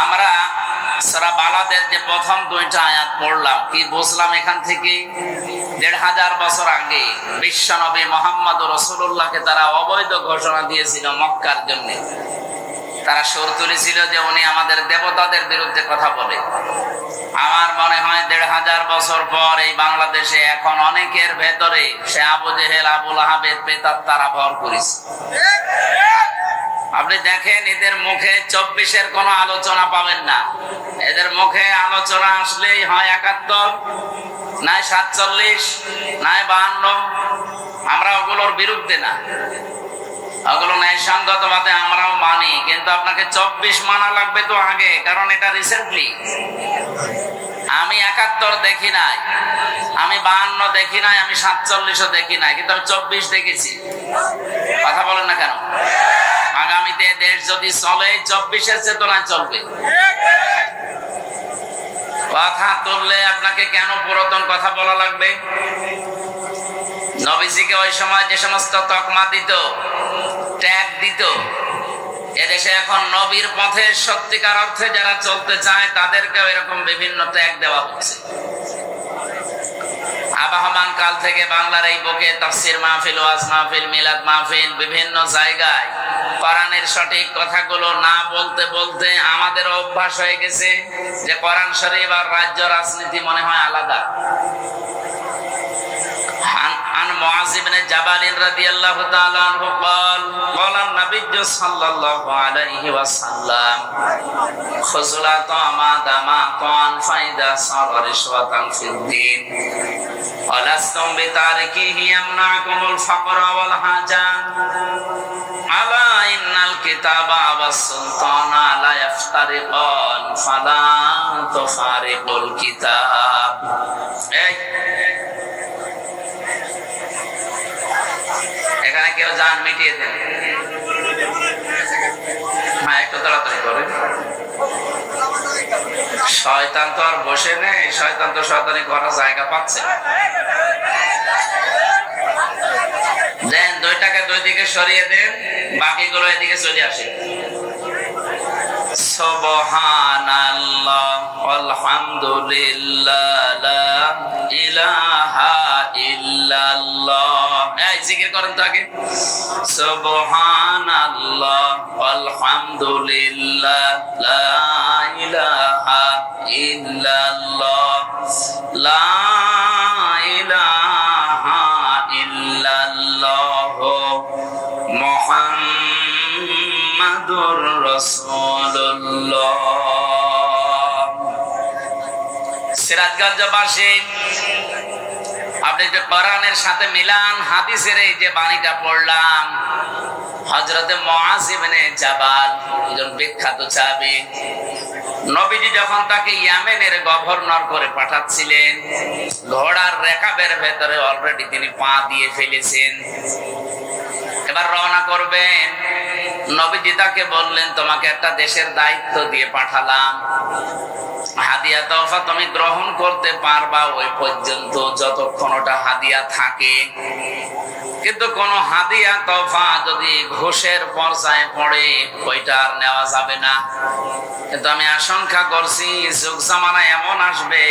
আমরা সূরা বালাদের যে প্রথম দুইটা আয়াত পড়লাম, কি বুঝলাম এখান থেকে? ১৫০০ বছর আগে বিশ্বনবী মুহাম্মদ রাসূলুল্লাহকে তারা অবৈধ ঘোষণা দিয়েছিল মক্কার জন্য। তারা সুর তুলেছিল যে উনি আমাদের দেবতাদের বিরুদ্ধে কথা বলে। আমার মনে হয় ১৫০০ বছর পর এই বাংলাদেশে এখন অনেকের ভেতরে সে আবু জেহেল, আবু লাহাবের প্রেতাত্মারা ভর করেছে। আপনি দেখেন, এদের মুখে ২৪-এর কোনো আলোচনা পাবেন না। এদের মুখে আলোচনা আসলেই হয় ৭১, নাই ৪৭, নাই ৫২। আমরা ওগুলোর বিরুদ্ধে না, ওগুলো ন্যায়সঙ্গত মতে আমরাও মানি, কিন্তু আপনাকে ২৪ মানা লাগবে তো আগে, কারণ এটা রিসেন্টলি। আমি ৭১ দেখি নাই, আমি ৫২ দেখি নাই, আমি ৪৭ও দেখি নাই, কিন্তু আমি ২৪ দেখেছি। কথা বলেন না কেন? আগামীতে দেশ যদি চলে ২৪-এর চেতনায় চলবে। কথা তুললে আপনাকে কেন পুরাতন কথা বলা লাগবে? নবীজিকে ওই সময় যে সমস্ত তকমা দিত, ট্যাগ দিত, এদেশে এখন নবীর পথে সত্যিকার অর্থে যারা চলতে চায় তাদেরকেও এরকম বিভিন্ন ট্যাগ দেওয়া হচ্ছে। আবহমান কাল থেকে বাংলার এই বুকে তাফসীর মাহফিল, ওয়াজ মাহফিল, মিলাদ মাহফিল, বিভিন্ন জায়গায় কোরআনের সঠিক কথাগুলো না বলতে বলতে আমাদের অভ্যাস হয়ে গেছে যে কোরআন শরীফ আর রাজ্য রাজনীতি মনে হয় আলাদা। عن معاذ بن جبل رضي الله تعالى عنه قال قال النبي صلى الله عليه وسلم خذوا ما دماء فإذا صار رشوة في الدين ولستم بتاركيه يمنعكم الفقر والحاجة ألا إن الكتاب والسلطان لا يفترقان فلا تفارقوا الكتاب. এখানে কেউ জান মিটিয়ে দেন। হ্যাঁ, একটু তাড়াতাড়ি করে। শয়তান তো আর বসে নেই, শয়তান তো শয়তানি করার জায়গা পাচ্ছে। দেন, দুইটাকে দুই দিকে সরিয়ে দেন, বাকিগুলো এদিকে চলে আসে। সুবহানাল্লাহ আলহামদুলিল্লাহ লা ইলাহা ইল্লাল্লাহ। এই জিকির করেন তো আগে। সুবহানাল্লাহ আলহামদুলিল্লাহ লা ইলাহা ইল্লাল্লাহ লা ইলাহা ইল্লাল্লাহ মুহাম্মাদুর রাসূলুল্লাহ। সিরাজগঞ্জবাসী, আপনি যে কোরআনের সাথে মিলান হাদিসের এই যে বাণীটা পড়লাম, হযরতে মুআয ইবনে জাবাল, একজন বিখ্যাত সাহাবী, নবীজি যখন তাকে ইয়েমেনের গভর্নর করে পাঠাচ্ছিলেন, ঘোড়ার রেকাবের ভেতরে অলরেডি তিনি পা দিয়ে ফেলেছেন। এবার রওনা করবেন, নবীজি তাকে বললেন, তোমাকে একটা দেশের দায়িত্ব দিয়ে পাঠালাম, হাদিয়া তোফা তুমি গ্রহণ করতে পারবা ওই পর্যন্ত যতক্ষণ ওটা হাদিয়া থাকে, কিন্তু কোন হাদিয়া তোফা যদি ঘুষের পর্যায়ে পড়ে ওইটা আর নেওয়া যাবে না। কিন্তু আমি আশঙ্কা করছি যুগ জামানা এমন আসবে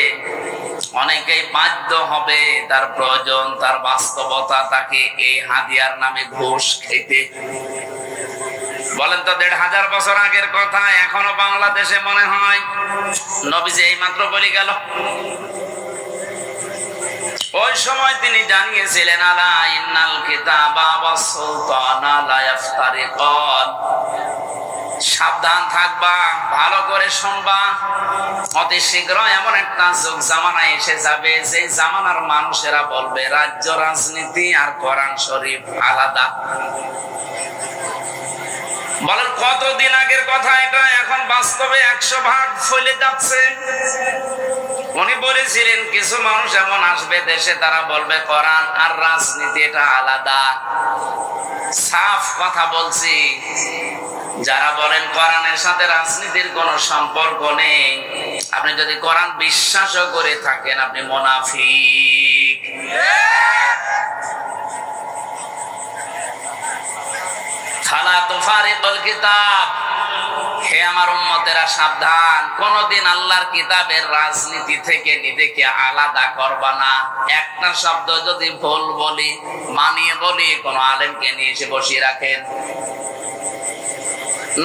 অনেকেই বাধ্য হবে, তার প্রয়োজন, তার বাস্তবতা তাকে এই হাদিয়ার নামে ঘুষ খেতে। বলেন তো, ১৫০০ বছর আগের কথা এখনো বাংলাদেশে মনে হয় নবীজি এই মাত্র বলে গেল। ওই সময় তিনি জানিয়েছিলেন, আলা ইন্নাল কিতাবা ওয়াস সুলতানা লা ইফতারিকান, সাবধান থাকবা, ভালো করে শুনবা, অতি শীঘ্র এমন একটা যুগ জামানা এসে যাবে যে জামানার মানুষেরা বলবে রাজ্য রাজনীতি আর কোরআন শরীফ আলাদা। বলেন কতদিন আগের কথা এটা, এখন বাস্তবে ১০০ ফলে যাচ্ছে। উনি বলেছিলেন কিছু মানুষ এমন আসবে দেশে, তারা বলবে কোরআন আর রাজনীতি এটা আলাদা। সাফ কথা বলছি, যারা বলেন কোরআনের সাথে রাজনীতির কোনো সম্পর্ক নেই, আপনি যদি কোরআন বিশ্বাসও করে থাকেন আপনি মুনাফিক। খালা তুফারিকুল কিতাব, হে আমার উম্মতেরা সাবধান, কোনদিন আল্লাহর কিতাবের রাজনীতি থেকে নিজেকে আলাদা করবা না। একটা শব্দ যদি ভুল বলি, মানিয়ে বলি, কোন আলেমকে নিয়ে এসে বসিয়ে রাখেন।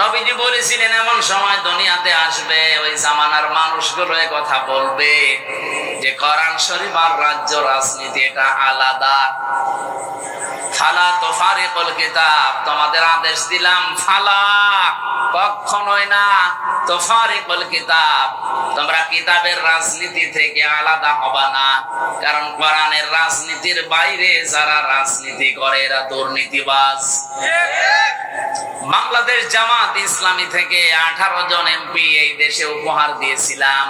নবীজি বলেছিলেন এমন সময় দুনিয়াতে আসবে, ওই জামানার মানুষগুলো কথা বলবে যে কোরআন শরীফ আর রাজ্য রাজনীতি এটা আলাদা। ফালা তুফারিকুল কিতাব, তোমাদের আদেশ দিলাম, ফালা কখনোই না, তুফারিকুল কিতাব, তোমরা কিতাবের রাজনীতি থেকে আলাদা হবা না। কারণ কোরআনের রাজনীতির বাইরে যারা রাজনীতি করে এরা দুর্নীতিবাজ। বাংলাদেশ জামাত ইসলামী থেকে 18 জন এমপি এই দেশে উপহার দিয়েছিলাম।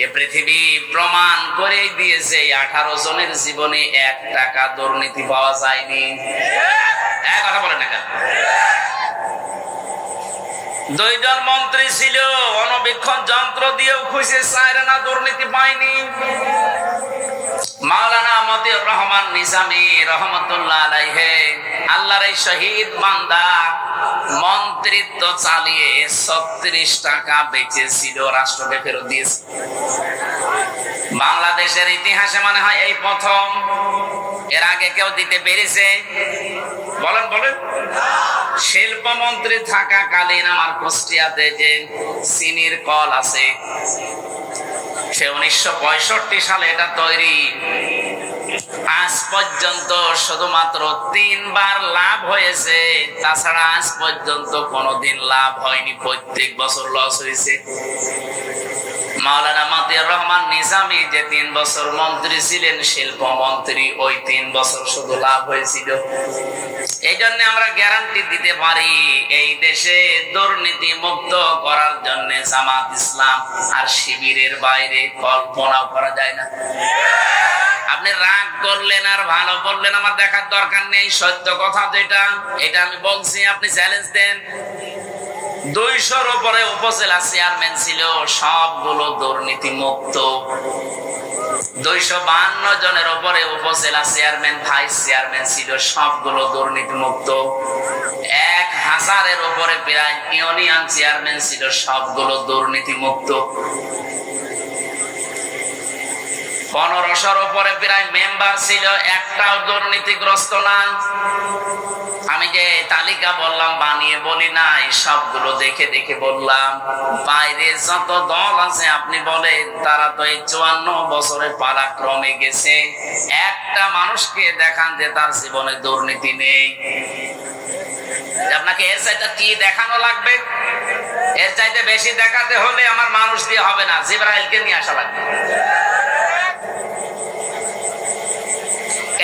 এ পৃথিবী প্রমাণ করে দিয়েছে 18 জনের জীবনে 1 টাকা দুর্নীতি পাওয়া যায়নি। কথা বলেন না কেন? 2 জন মন্ত্রী ছিল, অণুবীক্ষণ যন্ত্র দিয়েও খুঁজে চায় না, দুর্নীতি পায়নি। মাওলানা মতিউর রহমান নিজামী রহমতুল্লাহ আলাইহি, আল্লাহর এই শহীদ বান্দা মন্ত্রিত্ব চালিয়ে 36 টাকা বেঁচেছিল, রাষ্ট্রকে ফেরত দিয়েছে। বাংলাদেশের ইতিহাসে মনে হয় এই প্রথম। এর আগে কেউ দিতে পেরেছে? বলেন বলেন। শিল্পমন্ত্রী থাকাকালীন আমার কুষ্টিয়াতে যে চিনির কল আছে, সে 1965 সালে এটা তৈরি। আজ পর্যন্ত শুধুমাত্র 3 বার লাভ হয়েছে, তাছাড়া আজ পর্যন্ত কোনোদিন লাভ হয়নি, প্রত্যেক বছর লস হয়েছে। মাওলানা মতিউর রহমান নিজামী যে 3 বছর মন্ত্রী ছিলেন, শিল্পমন্ত্রী, ওই 3 বছর শুধু লাভ হয়েছিল। এই জন্য আমরা গ্যারান্টি দিতে পারি এই দেশে দুর্নীতি মুক্ত করার জন্য জামাত ইসলাম আর শিবিরের বাইরে কল্পনাও করা যায় না। আপনি রাগ করলেন আর ভালো বললেন, আমার দেখার দরকার নেই। সত্য কথা যেটা, এটা আমি বলছি, আপনি চ্যালেঞ্জ দেন। 200-র উপরে উপজেলা চেয়ারম্যান ছিল, সবগুলো দুর্নীতি মুক্ত। 252 জনের উপরে উপজেলা চেয়ারম্যান, ভাইস চেয়ারম্যান ছিল, সবগুলো দুর্নীতি মুক্ত। 1000-এর উপরে প্রায় ইউনিয়ন চেয়ারম্যান ছিল, সবগুলো দুর্নীতি মুক্ত। 1500-র উপরে প্রায় মেম্বার ছিল, একটাও দুর্নীতিগ্রস্ত না। আমি যে তালিকা বললাম, বানিয়ে বলি নাই, সবগুলো দেখে দেখে বললাম। বাইরে যত দল আছে আপনি বলেন, তারা তো এই 54 বছরের পালাক্রমে গেছে। একটা মানুষকে দেখান যে তার জীবনে দুর্নীতি নেই। আপনাকে এর চাইতে কি দেখানো লাগবে? এর চাইতে বেশি দেখাতে হলে আমার মানুষ দিয়ে হবে না, জিবরাইলকে নিয়ে আসা লাগবে।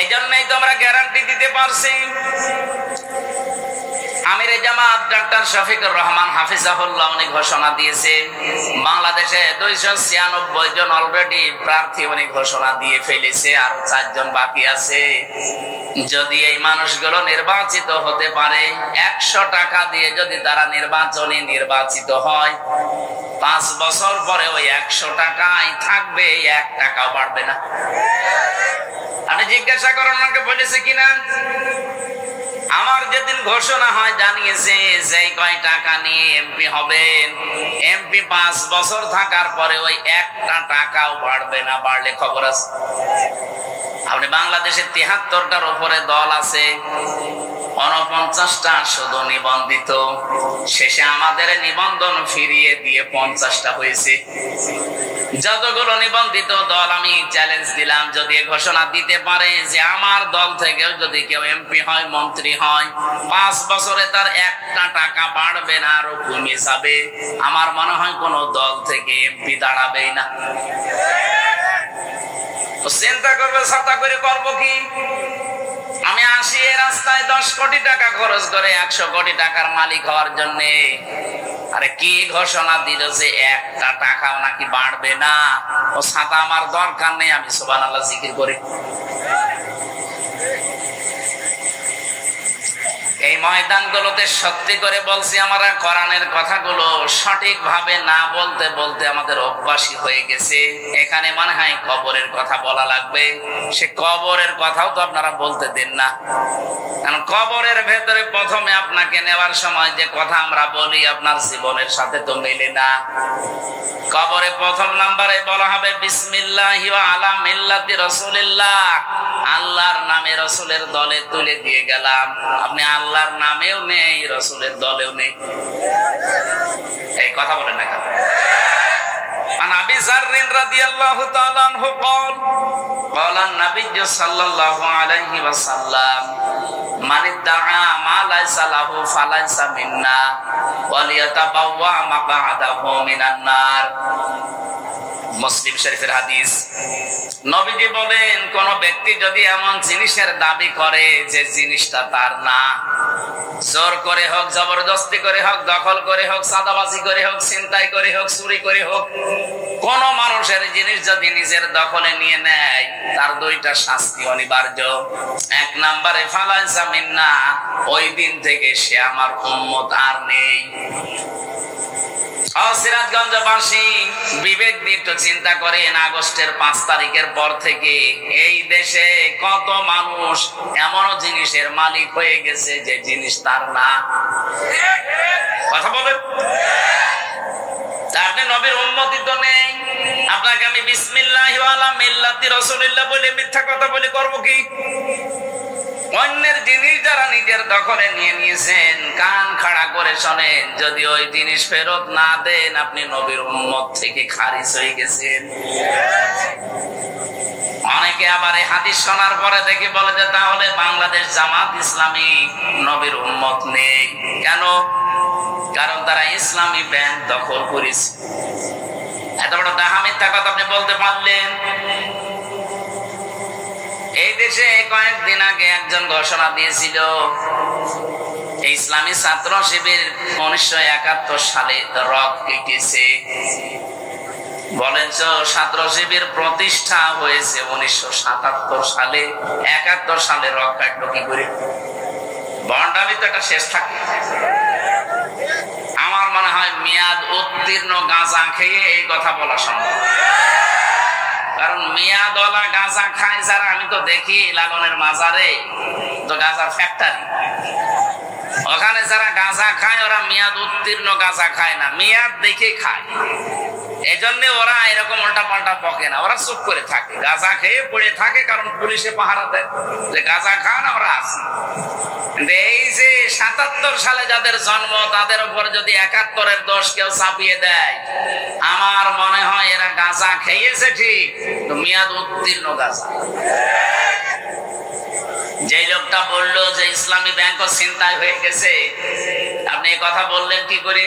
এই জন্যই তো আমরা গ্যারান্টি দিতে পারছি। আমিরে জামাত ডক্টর শফিকুর রহমান হাফিজাহুল্লাহ উনি ঘোষণা দিয়েছে, বাংলাদেশে 296 জন অলরেডি প্রার্থী উনি ঘোষণা দিয়ে ফেলেছে, আরো 4 জন বাকি আছে। যদি এই মানুষগুলো নির্বাচিত হতে পারে, 100 টাকা দিয়ে যদি তারা নির্বাচিত হয়, 5 বছর পরে ওই 100 টাকাই থাকবে, 1 টাকাও বাড়বে না। আপনি জিজ্ঞাসা করেন আমাকে বলেছে কিনা? আমার যেদিন ঘোষণা হয় জানিয়েছে যে কয় টাকা নিয়ে এমপি হবেন, এমপি 5 বছর থাকার পরে ওই 1টা টাকাও বাড়বে না, বাড়লে খবর আছে। আপনি বাংলাদেশে 73টার উপরে দল আছে, 49টা শুধু নিবন্ধিত। শেষে আমাদের নিবন্ধন ফিরিয়ে দিয়ে 50টা হয়েছে। যতগুলো নিবন্ধিত দল, আমি চ্যালেঞ্জ দিলাম, যদি ঘোষণা দিতে পারে যে আমার দল থেকেও যদি কেউ এমপি হয়, মন্ত্রী হয়, 5 বছরে তার 1টা টাকা বাড়বে না, আরো কমে যাবে, আমার মনে হয় কোন দল থেকে এমপি দাঁড়াবেই না। চিন্তা করবে, ছাতা করে করবো কি? আমি আসি এই রাস্তায় 10 কোটি টাকা খরচ করে 100 কোটি টাকার মালিক হওয়ার জন্য। আরে কি ঘোষণা দিল যে 1টা টাকাও নাকি বাড়বে না? ও ছাতা আমার দরকার নেই, আমি সুবহানাল্লাহ জিকির করি। এই ময়দানগুলোতে সত্যি করে বলছি, আমরা কোরআনের কথাগুলো সঠিকভাবে না বলতে বলতে আমাদের অভ্যাসী হয়ে গেছে। এখানে মনে হয় কবরের কথা বলা লাগবে, সে কবরের কথাও তো আপনারা বলতে দেন না। কারণ কবরের ভেতরে প্রথমে আপনাকে নেওয়ার সময় যে কথা আমরা বলি আপনার জীবনের সাথে তো মেলে না। কবরে প্রথম নাম্বারে বলা হবে বিসমিল্লাহি ওয়া আলা মিল্লাতি রাসূলিল্লাহ, আল্লাহর নামে রাসূলের দলে তুলে দিয়ে গেলাম। আপনি আল্লাহর নামেও নেই, রাসূলের দলেও নেই। এই কথা বলেন না কেন? عن أبي ذر رضي الله تعالى عنه قال قال النبي صلى الله عليه وسلم من ادعى ما ليس له فليس منا وليتبوأ مقعده من النار। মুসলিম শরীফের হাদিস। নবীজি বলেন, কোন ব্যক্তি যদি এমন জিনিসের দাবি করে যে জিনিসটা তার না, জোর করে হোক, জবরদস্তি করে হোক, দখল করে হোক, চাঁদাবাজি করে হোক, ছিনতাই করে হোক, চুরি করে হোক, কোন মানুষের জিনিস যদি নিজের দখলে নিয়ে নেয় তার দুইটা শাস্তি অনিবার্য। এক নম্বরে ফালাইসা মিন্না, ওই দিন থেকে সে আমার উম্মত আর নেই। সিরাজগঞ্জবাসী বিবেক দিয়ে একটু চিন্তা করেন, আগস্টের 5 তারিখের পর থেকে এই দেশে কত মানুষ এমন জিনিসের মালিক হয়ে গেছে যে জিনিস তার না। কথা বলেন। আপনি নবীর উম্মতি তো নেই, আপনাকে আমি বিসমিল্লাহি ওয়া আলা মিল্লাতি রাসূলিল্লাহ বলে মিথ্যা কথা বলে করব কি? অন্যের জিনিস যারা নিজের দখলে নিয়ে নিয়েছেন, কান খাড়া করে শোনেন, যদি ওই জিনিস ফেরত না দেন আপনি নবীর উম্মত থেকে খারিজ হয়ে গেছেন। অনেকে আবার এই হাদিস শোনার পরে দেখে বলে যে তাহলে বাংলাদেশ জামাত ইসলামী নবীর উম্মত নেই কেন? কারণ তারা ইসলামী ব্যাংক দখল করেছে। এত বড় ডাহা মিথ্যা কথা আপনি বলতে পারলেন? এই দেশে কয়েকদিন আগে একজন ঘোষণা দিয়েছিল, ইসলামী ছাত্র শিবির 1971 সালে রক কেটেছে। বলেন তো, ছাত্র শিবির প্রতিষ্ঠা হয়েছে 1977 সালে, 71 সালে রক কাটলো কি করে? বন্ডামি তো একটা শেষ থাকে। আমার মনে হয় মেয়াদ উত্তীর্ণ গাঁজা খেয়ে এই কথা বলা সম্ভব। কারণ মেয়াদওয়ালা গাঁজা খায় যারা, আমি তো দেখি লালনের মাজারে তো গাঁজার ফ্যাক্টরি, ওখানে যারা গাঁজা খায় ওরা মেয়াদ উত্তীর্ণ গাঁজা খায় না, মেয়াদ দেখে খায়। এই জন্য ওরা এরকম উল্টা পাল্টা বকে না, ওরা চুপ করে থাকে, গাঁজা খেয়ে পড়ে থাকে, কারণ পুলিশে পাহারা দেয় যে গাঁজা খান আমরা আছি। এই যে 77 সালে যাদের জন্ম তাদের উপর যদি 71-এর দোষ কেউ চাপিয়ে দেয়, আমার মনে হয় এরা গাঁজা খেয়েছে ঠিক, তো মেয়াদ উত্তীর্ণ গাঁজা। যে লোকটা বললো যে ইসলামী ব্যাংকও ছিনতাই হয়ে গেছে, আপনি এই কথা বললেন কি করে?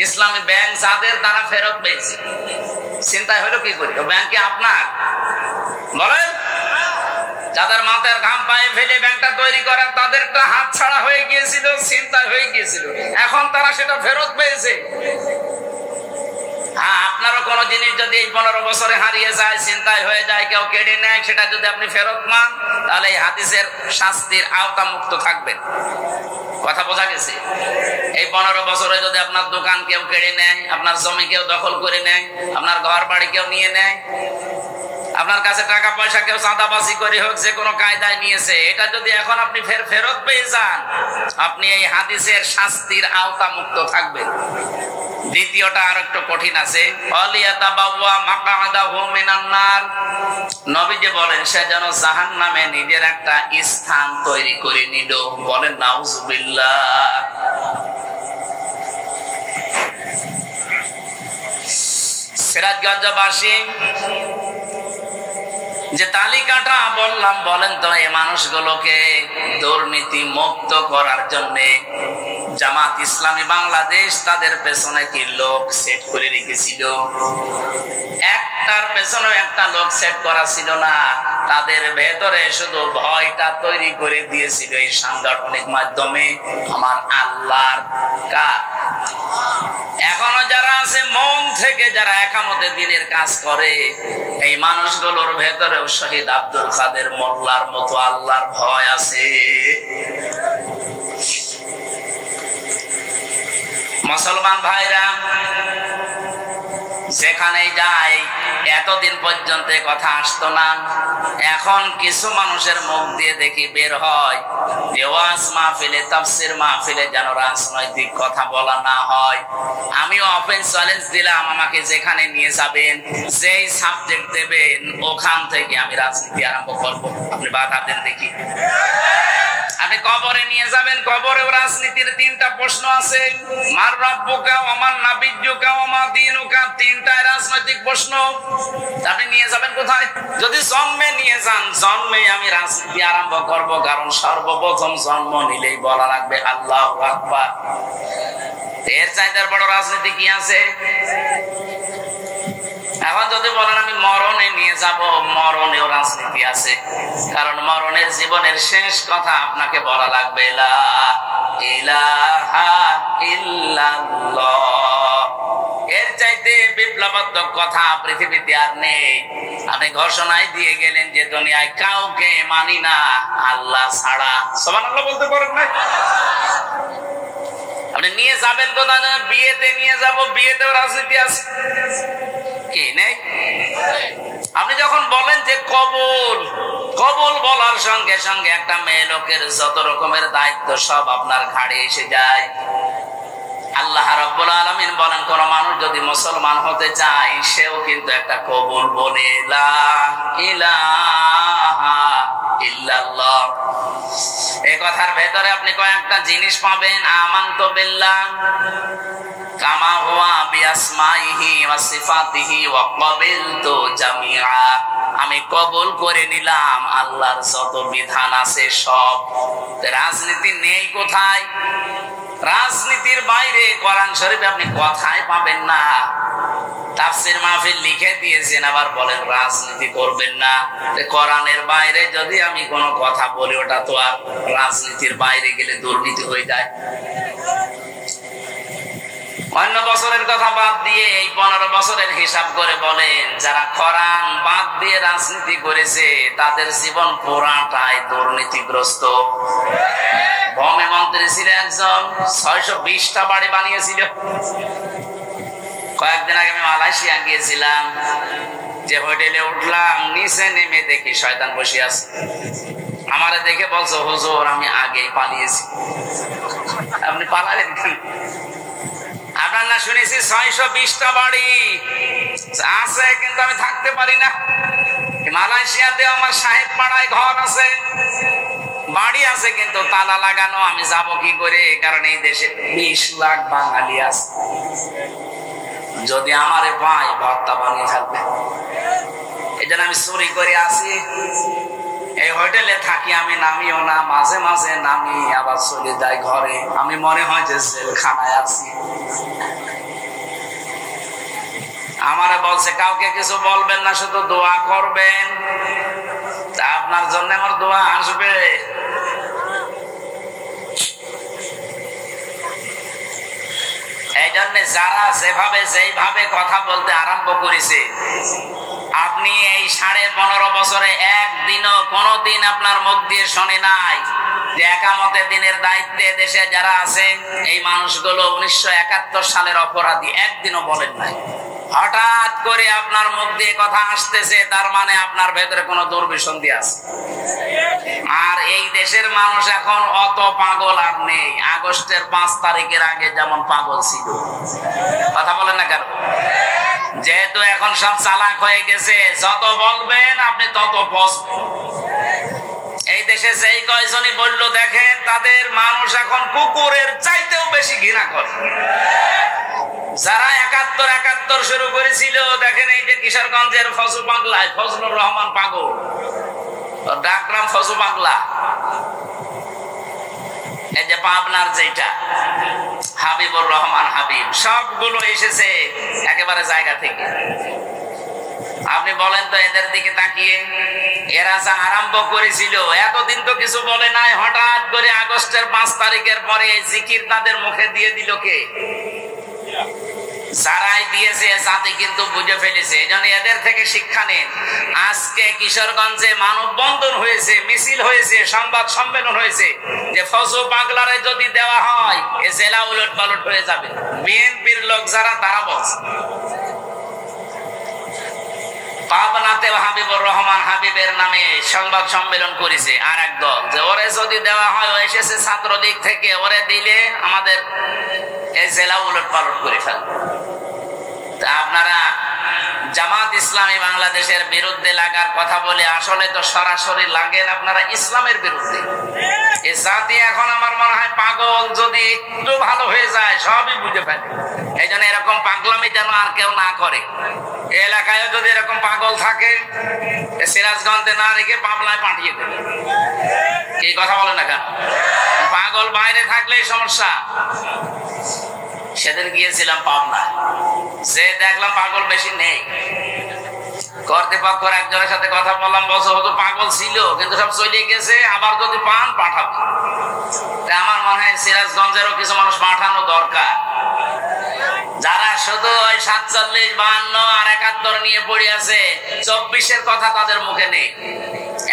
ইসলামী ব্যাংক যাদের দ্বারা ফেরত পেয়েছে, ছিনতাই হলো কি করে? ব্যাংকে আপনার বলেন, যাদের মাথার ঘাম পায়ে ফেলে ব্যাংকটা তৈরি করা, তাদেরটা হাত ছাড়া হয়ে গিয়েছিল, ছিনতাই হয়ে গিয়েছিল, এখন তারা সেটা ফেরত পেয়েছে। আপনারও কোন জিনিস যদি এই 15 বছরে হারিয়ে যায়, ছিনতাই হয়ে যায়, কেউ কেড়ে নেয়, সেটা যদি আপনি ফেরত পান তাহলে এই হাদিসের শাস্তির আওতা মুক্ত থাকবেন। কথা বোঝা গেছে? এই 15 বছরে যদি আপনার দোকান কেউ কেড়ে নেয়, আপনার জমি কেউ দখল করে নেয়, আপনার ঘর বাড়ি কেউ নিয়ে নেয়, আপনার কাছে টাকা পয়সা কেউ চাঁদাবাজি করে হোক, যে কোনো কায়দায় নিয়েছে, এটা যদি এখন আপনি ফেরত পেয়ে যান, আপনি এই হাদিসের শাস্তির আওতা মুক্ত থাকবেন। দ্বিতীয়টা আর একটু কঠিন আছে, নবীজি বলেন সে যেন জাহান্নামে নিজের একটা স্থান তৈরি করে নিল। বলেন নাউজুবিল্লাহ। সিরাজগঞ্জবাসী যে তালিকাটা বললাম, বলেন তো এই মানুষগুলোকে দুর্নীতি মুক্ত করার জন্য জামাত ইসলামী বাংলাদেশ তাদের পেছনে কি লোক সেট করে রেখেছিল? একটার পেছনে একটা লোক সেট করা ছিল না, তাদের ভেতরে শুধু ভয়টা তৈরি করে দিয়েছিল এই সাংগঠনিক মাধ্যমে আমার আল্লাহর কাজ। এখনো যারা আছে মন থেকে, যারা একামতে দ্বীনের কাজ করে, এই মানুষগুলোর ভেতরেও শহীদ আব্দুল কাদের মোল্লার মতো আল্লাহর ভয় আছে। মুসলমান ভাইরা, যেখানে যাই এতদিন পর্যন্ত কথা আসতো না, এখন কিছু মানুষের মুখ দিয়ে দেখি বের হয় যে ওয়াজ মাহফিলে, তাফসীর মাহফিলে যেন রাজনৈতিক কথা বলা না হয়। আমিও ওপেন চ্যালেঞ্জ দিলাম, আমাকে যেখানে নিয়ে যাবেন, যেই সাবজেক্ট দেবেন, ওখান থেকে আমি রাজনীতি আরম্ভ করব। আপনি বাধা দেন দেখি। আপনি কবরে নিয়ে যাবেন, কবরেও রাজনীতির 3টা প্রশ্ন আছে। মার রাব্বুকা ওয়া মান নাবিয়্যুকা ওয়া মা দীনুকা, 3টাই রাজনৈতিক প্রশ্ন। আপনি নিয়ে যাবেন কোথায়? যদি জন্মে নিয়ে যান, জন্মে আমি রাজনীতি আরম্ভ করব, কারণ সর্বপ্রথম জন্ম নিলেই বলা লাগবে আল্লাহু আকবার। এর চাইতে বড় রাজনীতি কি আছে? এখন যদি বলেন আমি মরণে নিয়ে যাব, মরণেও রাজনীতি আছে, কারণ মরণের জীবনের শেষ কথা আপনাকে বলা লাগবে লা ইলাহা ইল্লাল্লাহ। এর চাইতে বিপ্লবাত্মক কথা পৃথিবীতে আর নেই। আপনি ঘোষণায় দিয়ে গেলেন যে দুনিয়ায় কাউকে মানি না আল্লাহ ছাড়া। সুবহানাল্লাহ বলতে পারেন না? আপনি নিয়ে যাবেন কোথায়? বিয়েতে নিয়ে যাব, বিয়েতেও রাজনীতি আছে কি নেই? আপনি যখন বলেন যে কবুল, কবুল বলার সঙ্গে সঙ্গে একটা মেয়ে লোকের যত রকমের দায়িত্ব সব আপনার ঘাড়ে এসে যায়। আল্লাহ রাব্বুল আলামিন বলেন, কোন মানুষ যদি মুসলমান হতে চায়, সেও কিন্তু একটা কবুল বলে লা ইলাহা ইল্লাল্লাহ। এই কথার ভেতরে আপনি কয়েকটা জিনিস পাবেন। আমানতু বিল্লাহ কামা হুয়া বিআসমাইহি ওয়া সিফাতিহি ওয়া ক্বাবিলতু জামিআ। আমি কবুল করে নিলাম আল্লাহর যত বিধান আছে সব। রাজনীতি নেই কোথায়? রাজনীতির বাইরে কোরআন শরীফে আপনি কথাই পাবেন না। তাফসীর মাহফিল লিখে দিয়েছেন, আবার বলেন রাজনীতি করবেন না। কোরআনের বাইরে যদি আমি কোনো কথা বলি, ওটা তো আর রাজনীতির বাইরে গেলে দুর্নীতি হয়ে যায়। অন্য বছরের কথা বাদ দিয়ে এই 15 বছরের হিসাব করে বলেন, যারা কোরআন বাদ দিয়ে রাজনীতি করেছে তাদের জীবন পুরাটাই দুর্নীতিগ্রস্ত। ভূমি মন্ত্রী ছিল একজন, 620টা বাড়ি বানিয়েছিল। কয়েকদিন আগে আমি মালয়েশিয়া গিয়েছিলাম, যে হোটেলে উঠলাম, নিচে নেমে দেখি শয়তান বসে আছে। আমারে দেখে বলছো, হুজুর আমি আগেই পালিয়েছি। আপনি পালালেন কেন? আপনার না শুনেছি 620টা বাড়ি আছে, কিন্তু আমি থাকতে পারি না। মালয়েশিয়াতে আমার সাহেব পাড়ায় ঘর আছে, বাড়ি আছে, কিন্তু তালা লাগানো। আমি যাব কি করে? কারণ এই দেশে 20 লাখ বাঙালি আছে। যদি আমারে পাই, ভর্তা বানিয়ে থাকবে। এই জন্য আমি চুরি করে আসি। এই হোটেলে থাকি, আমি নামিও না, মাঝে মাঝে নামি আবার চলে যাই ঘরে। আমি মনে হয় যে জেলখানায় আছি। আমারে বলছে কাউকে কিছু বলবেন না, শুধু দোয়া করবেন। তা আপনার জন্য আমার দোয়া আসবে। এই জন্য যারা যেভাবে কথা বলতে আরম্ভ করেছে, আপনি এই 15.5 বছরে একদিনও কোনদিন আপনার মুখ দিয়ে শুনে নাই যে একামতে দিনের দায়িত্বে দেশে যারা আছেন এই মানুষগুলো 1971 সালের অপরাধী, একদিনও বলেন নাই। হঠাৎ করে আপনার মুখ দিয়ে কথা আসতেছে, তার মানে আপনার ভেতরে কোনো দুর্বিসন্ধি আছে। আর এই দেশের মানুষ এখন অত পাগল আর নেই। আগস্টের 5 তারিখের আগে যেমন পাগল ছিল। কথা বলেন না কেন? যেহেতু এখন সব চালাক হয়ে গেছে, যত বলবেন আপনি তত বসবেন। এই দেশে যেই কয়জনই বললো, দেখেন তাদের মানুষ এখন কুকুরের চাইতেও বেশি ঘৃণা করে। যারা 71 শুরু করেছিল, দেখেন এই যে কিশোরগঞ্জের ফজু পাগলায়, ফজলুর রহমান পাগল, ডাকরাম ফজু পাগলা। এই যে পাবনার যেটা হাবিবুর রহমান হাবিব, সবগুলো এসেছে একেবারে জায়গা থেকে। আপনি বলেন তো এদের দিকে তাকিয়ে, এরা যা আরম্ভ করেছিল এতদিন তো কিছু বলে নাই। হঠাৎ করে আগস্টের 5 তারিখের পরে এই জিকির তাদের মুখে দিয়ে দিল কে? যারাই দিয়েছে জাতি কিন্তু বুঝে ফেলেছে। এই জন্য এদের থেকে শিক্ষা নেন। আজকে কিশোরগঞ্জে মানববন্ধন হয়েছে, মিছিল হয়েছে, সংবাদ সম্মেলন হয়েছে যে ফজু পাগলারে যদি দেওয়া হয় এ জেলা উলট পালট হয়ে যাবে। বিএনপির লোক যারা তারা বলছে। পাবনাতে হাবিবুর রহমান হাবিবের নামে সংবাদ সম্মেলন করেছে আর এক দল, যে ওরে যদি দেওয়া হয়, ও এসেছে ছাত্রলীগ থেকে, ওরে দিলে আমাদের এই জেলা উলট পালট করে ফেলবে। তা আপনারা জামাত ইসলামী বাংলাদেশের বিরুদ্ধে লাগার কথা বলে আসলে তো সরাসরি লাগেন আপনারা ইসলামের বিরুদ্ধে। এই জাতি এখন আমার মনে হয় পাগল, যদি একটু ভালো হয়ে যায় সবই বুঝে ফেলে। এই জন্য এরকম পাগলামি যেন আর কেউ না করে। এই এলাকায় যদি এরকম পাগল থাকে, সিরাজগঞ্জে না রেখে পাবনায় পাঠিয়ে দেবে। কি কথা বলে না কেন? পাগল বাইরে থাকলেই সমস্যা। সেদিন গিয়েছিলাম পাবনায়, যে দেখলাম পাগল বেশি নেই। কর্তৃপক্ষের একজনের সাথে কথা বললাম, বছর হতো পাগল ছিল কিন্তু সব চলে গেছে, আবার যদি পান পাঠাবে। আমার মনে হয় সিরাজগঞ্জেরও কিছু মানুষ পাঠানো দরকার, যারা শুধু ওই 47, 52 আর 71 নিয়ে পড়ে আছে, 24-এর কথা তাদের মুখে নেই।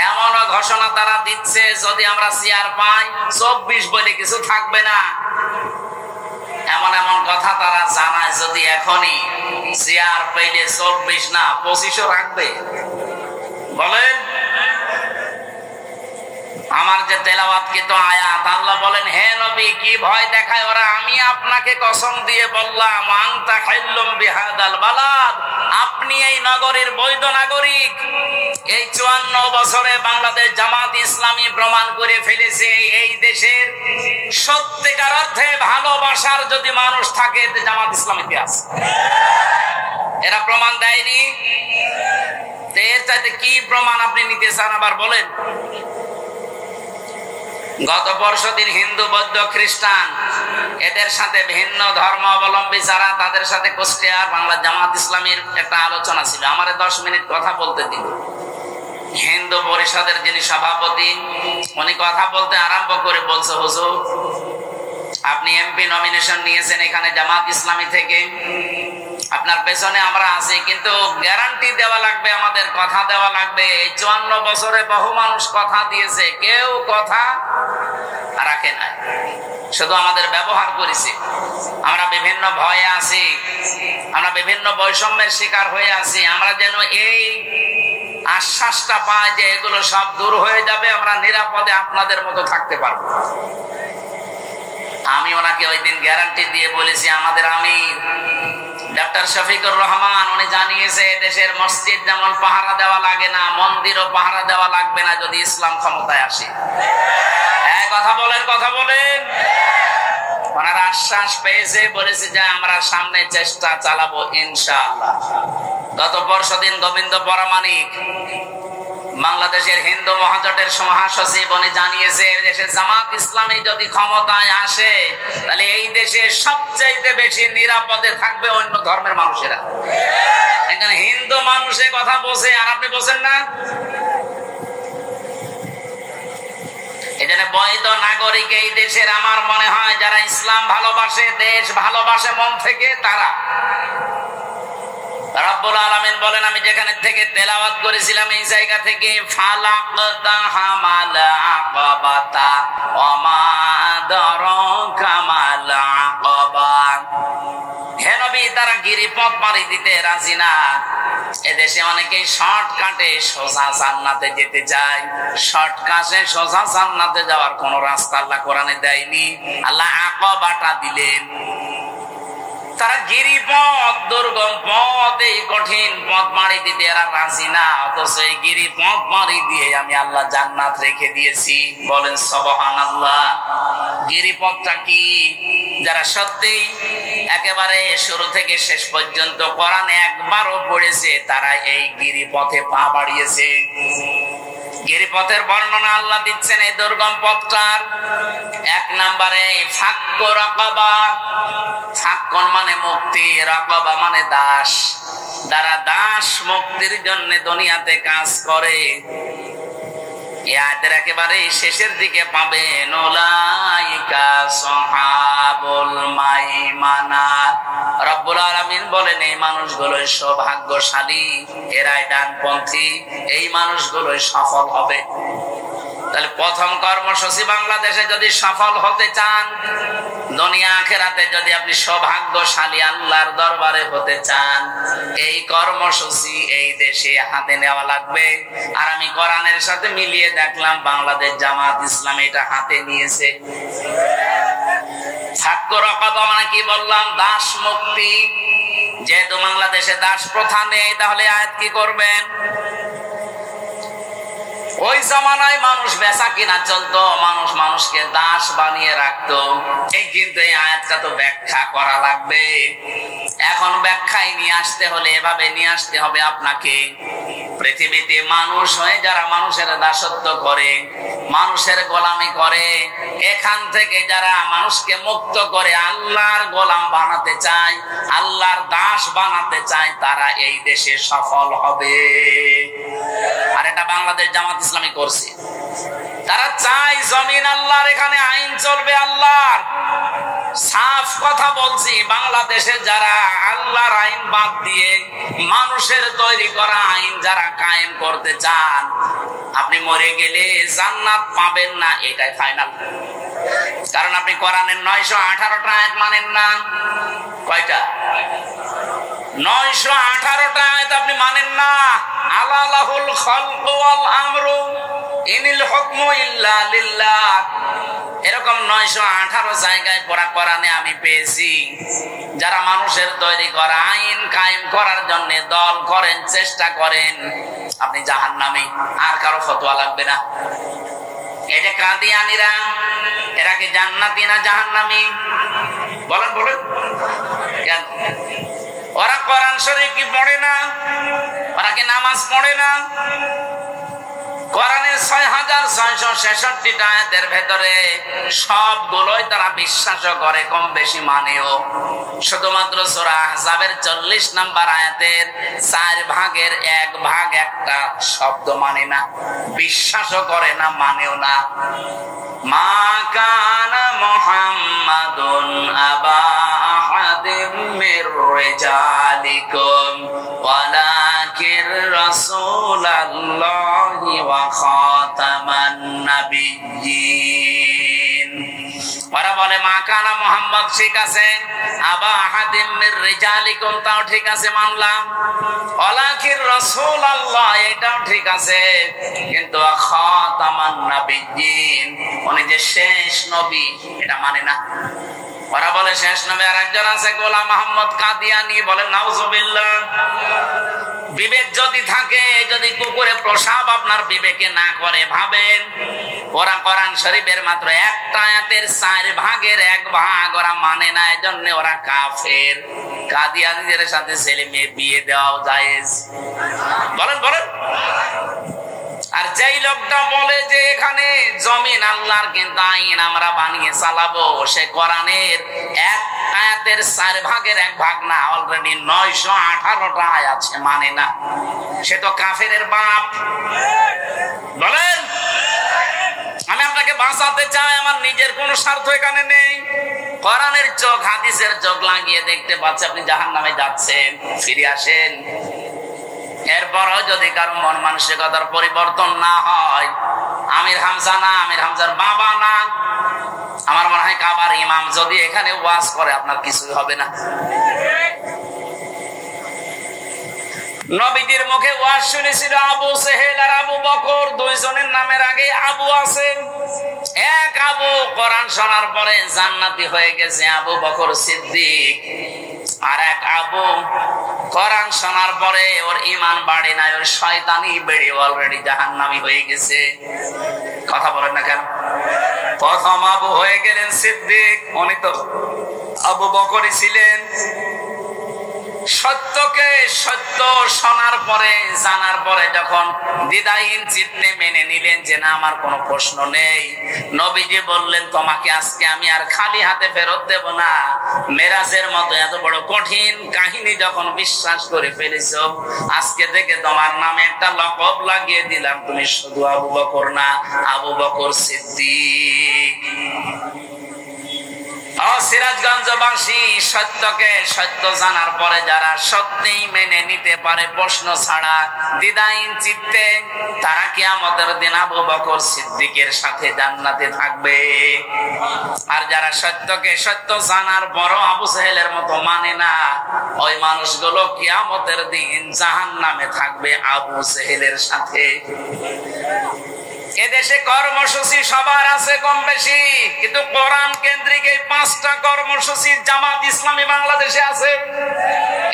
এমনও ঘোষণা তারা দিচ্ছে যদি আমরা চেয়ার পাই 24 বলে কিছু থাকবে না। এমন এমন কথা তারা জানায়, যদি এখনই চেয়ার পেলে 24 না 25ও রাখবে। বলেন আমার যে তেলাওয়াতকৃত আয়াত, আল্লাহ বলেন, হে নবী কি ভয় দেখায় ওরা? আমি আপনাকে কসম দিয়ে বললাম, আনতা হাইল্লুম বিহাদাল বালাদ, আপনি এই নগরীর বৈধ নাগরিক। এই 54 বছরে বাংলাদেশ জামাত ইসলামী প্রমাণ করে ফেলেছে, এই দেশের সত্যিকার অর্থে ভালোবাসার যদি মানুষ থাকে জামাত ইসলামীতে আছে। এরা প্রমাণ দেয়নি? এর চাইতে কি প্রমাণ আপনি নিতে চান আবার বলেন? গত পরশুদিন হিন্দু, বৌদ্ধ, খ্রিস্টান এদের সাথে ভিন্ন ধর্ম অবলম্বী যারা, তাদের সাথে কুষ্টিয়ার বাংলা জামাত ইসলামীর একটা আলোচনা ছিল। আমারে 10 মিনিট কথা বলতে দিন। হিন্দু পরিষদের যিনি সভাপতি, উনি কথা বলতে আরম্ভ করে বলছে, হুজুর আপনি এমপি নমিনেশন নিয়েছেন এখানে জামাত ইসলামী থেকে, আপনার পেছনে আমরা আছি, কিন্তু গ্যারান্টি দেওয়া লাগবে, আমাদের কথা দেওয়া লাগবে। 54 বছরে বহু মানুষ কথা দিয়েছে, কেউ কথা রাখে না, শুধু আমাদের ব্যবহার করেছি। আমরা বিভিন্ন ভয়ে আছি, আমরা বিভিন্ন বৈষম্যের শিকার হয়ে আছি। আমরা যেন এই আশ্বাসটা পাই যে এগুলো সব দূর হয়ে যাবে, আমরা নিরাপদে আপনাদের মতো থাকতে পারবো। আমি ওনাকে ওই দিন গ্যারান্টি দিয়ে বলেছি, আমাদের আমির ডক্টর শফিকুর রহমান উনি জানিয়েছে, দেশের মসজিদ যেমন পাহারা দেওয়া লাগে না, মন্দিরও পাহারা দেওয়া লাগবে না যদি ইসলাম ক্ষমতায় আসে। কথা বলেন, কথা বলেন। ওনারা আশ্বাস পেয়েছে, বলেছে যে আমরা সামনে চেষ্টা চালাবো ইনশাআল্লাহ। গত পরশুদিন গোবিন্দ পরামানিক বাংলাদেশের হিন্দু মহাজোটের মহাসচিব উনি জানিয়েছে, দেশে জামাত ইসলামী যদি ক্ষমতায় আসে তাহলে এই দেশে সবচেয়ে বেশি নিরাপদে থাকবে অন্য ধর্মের মানুষেরা। এখানে হিন্দু মানুষের কথা বলছে আর আপনি বলছেন না। এজন্য বৈধ নাগরিক এই দেশের আমার মনে হয় যারা ইসলাম ভালোবাসে, দেশ ভালোবাসে মন থেকে, তারা। রব্বুল আলামিন বলেন, আমি যেখানে থেকে তেলাওয়াত করেছিলাম এই জায়গা থেকে, ফালাকতা হামাল আকাবাতা ওয়া মা আদরাকা মাল আকাবা। হে নবী, তারা গিরিপথ পাড়ি দিতে রাজি না। এদেশে অনেকেই শর্টকাটে সোজা জান্নাতে যেতে চায়। শর্টকাটে সোজা জান্নাতে যাওয়ার কোন রাস্তা আল্লাহ কোরআনে দেয়নি, আল্লাহ আকাবাটা দিলেন। তারা গিরিপথ, দুর্গম পথ, এই কঠিন পথ পাড়ি দিতে এরা রাজি না, অথচ এই গিরিপথ পাড়ি দিয়ে আমি আল্লাহ জান্নাত রেখে দিয়েছি। বলেন সুবহানাল্লাহ। গিরিপথটা কি? যারা সত্যি একেবারে শুরু থেকে শেষ পর্যন্ত কোরআন একবারও পড়েছে, তারা এই গিরিপথে পা বাড়িয়েছে। গিরিপথের বর্ণনা আল্লাহ দিচ্ছেন এই দুর্গম পথটার। 1 নম্বরে ফাক্কু রাকাবা। ফাক্কুন মানে মুক্তি, রাকাবা মানে দাস। যারা দাস মুক্তির জন্য দুনিয়াতে কাজ করে, এই আয়াতের একেবারে শেষের দিকে পাবেন উলাইকা সাহাবুল মাইমানা। রব্বুল আলামিন বলেন এই মানুষগুলোই সৌভাগ্যশালী, এরাই ডানপন্থী, এই মানুষগুলোই সফল হবে। তাহলে প্রথম কর্মসূচি, বাংলাদেশে যদি সফল হতে চান, দুনিয়া আখিরাতে যদি আপনি সৌভাগ্যশালী আল্লাহর দরবারে হতে চান, এই কর্মসূচি এই দেশে হাতে নেওয়া লাগবে। আর আমি কোরআনের সাথে মিলিয়ে দেখলাম বাংলাদেশ জামাত ইসলাম এটা হাতে নিয়েছে। ফাক্কু রাকাবা মানে কি বললাম? দাস মুক্তি। যেহেতু বাংলাদেশে দাস প্রথা নেই, তাহলে আয়াত কি করবেন? ওই জামানায় মানুষ বেচা কিনা চলতো, মানুষ মানুষকে দাস বানিয়ে রাখতো। এই কিন্তু এই আয়াতটা তো ব্যাখ্যা করা লাগবে। এখন ব্যাখ্যায় নিয়ে আসতে হলে এভাবে নিয়ে আসতে হবে আপনাকে, পৃথিবীতে মানুষ হয়ে যারা মানুষের দাসত্ব করে, মানুষের গোলামি করে, এখান থেকে যারা মানুষকে মুক্ত করে আল্লাহর গোলাম বানাতে চায়, আল্লাহর দাস বানাতে চায়, তারা এই দেশে সফল হবে। আর এটা বাংলাদেশ জামাত ইসলামী করছে। তারা চায় জমিন আল্লাহর, এখানে আইন চলবে আল্লাহর। সাফ কথা বলছি, বাংলাদেশে যারা আল্লাহর আইন বাদ দিয়ে মানুষের তৈরি করা আইন যারা কায়েম করতে চান, আপনি মরে গেলে জান্নাত পাবেন না, এটাই ফাইনাল। কারণ আপনি কোরআনের 918টা আয়াত মানেন না। কয়টা? 918টা আয়াত আপনি মানেন না। আলা লাহুল খালকু ওয়াল আমরু ইনিল হুকমু ইল্লা লিল্লাহ। এরকম 918 জায়গায় পড়া কোরআনে আমি পেয়েছি। যারা মানুষের তৈরি করা আইন কায়েম করার জন্য দল করেন, চেষ্টা করেন, আপনি জাহান্নামী, আর কারো ফতোয়া লাগবে না। এই যে কাদিয়ানীরা, এরা কি জান্নাতি না জাহান্নামী? বলেন বলেন। কেন? ওরা কোরআন শরীফ কি পড়ে না? ওরা কি নামাজ পড়ে না? কোরআনের 6666টা আয়াতের ভেতরে সবগুলোই তারা বিশ্বাস করে, কম বেশি মানেও। শুধুমাত্র সূরা আহজাবের 40 নম্বর আয়াতের 4 ভাগের 1 ভাগ একটা শব্দ মানে না, বিশ্বাসও করে না, মানেও না। মা কানা মুহাম্মাদুন আবা আহাদিম মির রিজালিকুম ওয়ালাকিন রাসূলুল্লাহি ওয়া খাতামান নাবিয়্যিন। ওরা বলে মা কানা মুহাম্মদ ঠিক আছে, আবা আহাদিম মির রিজালিকুম তাও ঠিক আছে, মানলাম। ওয়ালাকিন রাসূলুল্লাহ এটাও ঠিক আছে, কিন্তু খাতামান নাবিয়্যিন উনি যে শেষ নবী এটা মানে না। ওরা বলে শেষ নবী আরেকজন আছে, গোলাম মোহাম্মদ কাদিয়ানী। বলে নাউজুবিল্লাহ। বিবেক যদি থাকে, যদি কুকুরে প্রসাব আপনার বিবেকে না করে, ভাবেন ওরা কোরআন শরীফের মাত্র একটা আয়াতের 4 ভাগের 1 ভাগ ওরা মানে না, এজন্য ওরা কাফের। কাদিয়ানীদের সাথে ছেলে মেয়ে বিয়ে দেওয়াও জায়েজ। বলেন বলেন। আর যেই লোকটা বলে যে এখানে জমিন আল্লাহর, কিন্তু আইন আমরা বানিয়ে চালাবো, সে কোরআনের 1 আয়াতের 4 ভাগের 1 ভাগ না, অলরেডি 918টা আয়াত সে মানে না, সে তো কাফেরের বাপ। বলেন। আমি আপনাকে বাঁচাতে চাই, আমার নিজের কোনো স্বার্থ এখানে নেই। কোরআনের চোখ হাদিসের চোখ লাগিয়ে দেখতে পাচ্ছে আপনি জাহান্নামে যাচ্ছেন, ফিরে আসেন। এরপরও যদি কারো মন মানসিকতার পরিবর্তন না হয়, আমির হামজা না, আমির হামজার বাবা না, আমার মনে হয় কাবার ইমাম যদি এখানে ওয়াজ করে আপনার কিছুই হবে না। নবীদের মুখে ওয়াজ শুনেছিল আবু সেহেল আর আবু বকর, দুইজনের নামের আগে আবু আছে। এক আবু কোরআন শোনার পরে জান্নাতি হয়ে গেছে, আবু বকর সিদ্দিক। আর এক আবু কোরআন শোনার পরে ওর ঈমান বাড়ে না, ওর শয়তানি বেড়ে অলরেডি জাহান্নামী হয়ে গেছে। কথা বলেন না কেন? প্রথম আবু হয়ে গেলেন সিদ্দিক, উনি তো আবু বকরই ছিলেন। সত্যকে সত্য শোনার পরে জানার পরে যখন দ্বিধাহীন চিত্তে মেনে নিলেন যে না আমার কোনো প্রশ্ন নেই, নবীজি বললেন তোমাকে আজকে আমি আর খালি হাতে ফেরত দেব না। মেরাজের মতো এত বড় কঠিন কাহিনী যখন বিশ্বাস করে ফেলেছো, আজকে থেকে তোমার নামে একটা লকব লাগিয়ে দিলাম, তুমি শুধু আবু বকর না, আবু বকর সিদ্দিক। সিরাজগঞ্জবাসী, সত্যকে সত্য জানার পরে যারা সত্যিই মেনে নিতে পারে প্রশ্ন ছাড়া দ্বিধাহীন চিত্তে, তারা কিয়ামতের দিন আবু বকর সিদ্দিকের সাথে জান্নাতে থাকবে। আর যারা সত্যকে সত্য জানার পরও আবু জেহেলের মতো মানে না, ওই মানুষগুলো কিয়ামতের দিন জাহান্নামে থাকবে আবু জেহেলের সাথে। এদেশে কর্মসূচি সবার আছে কম বেশি, কিন্তু কোরআন কেন্দ্রিক এই 5টা কর্মসূচি জামাত ইসলামী বাংলাদেশে আছে।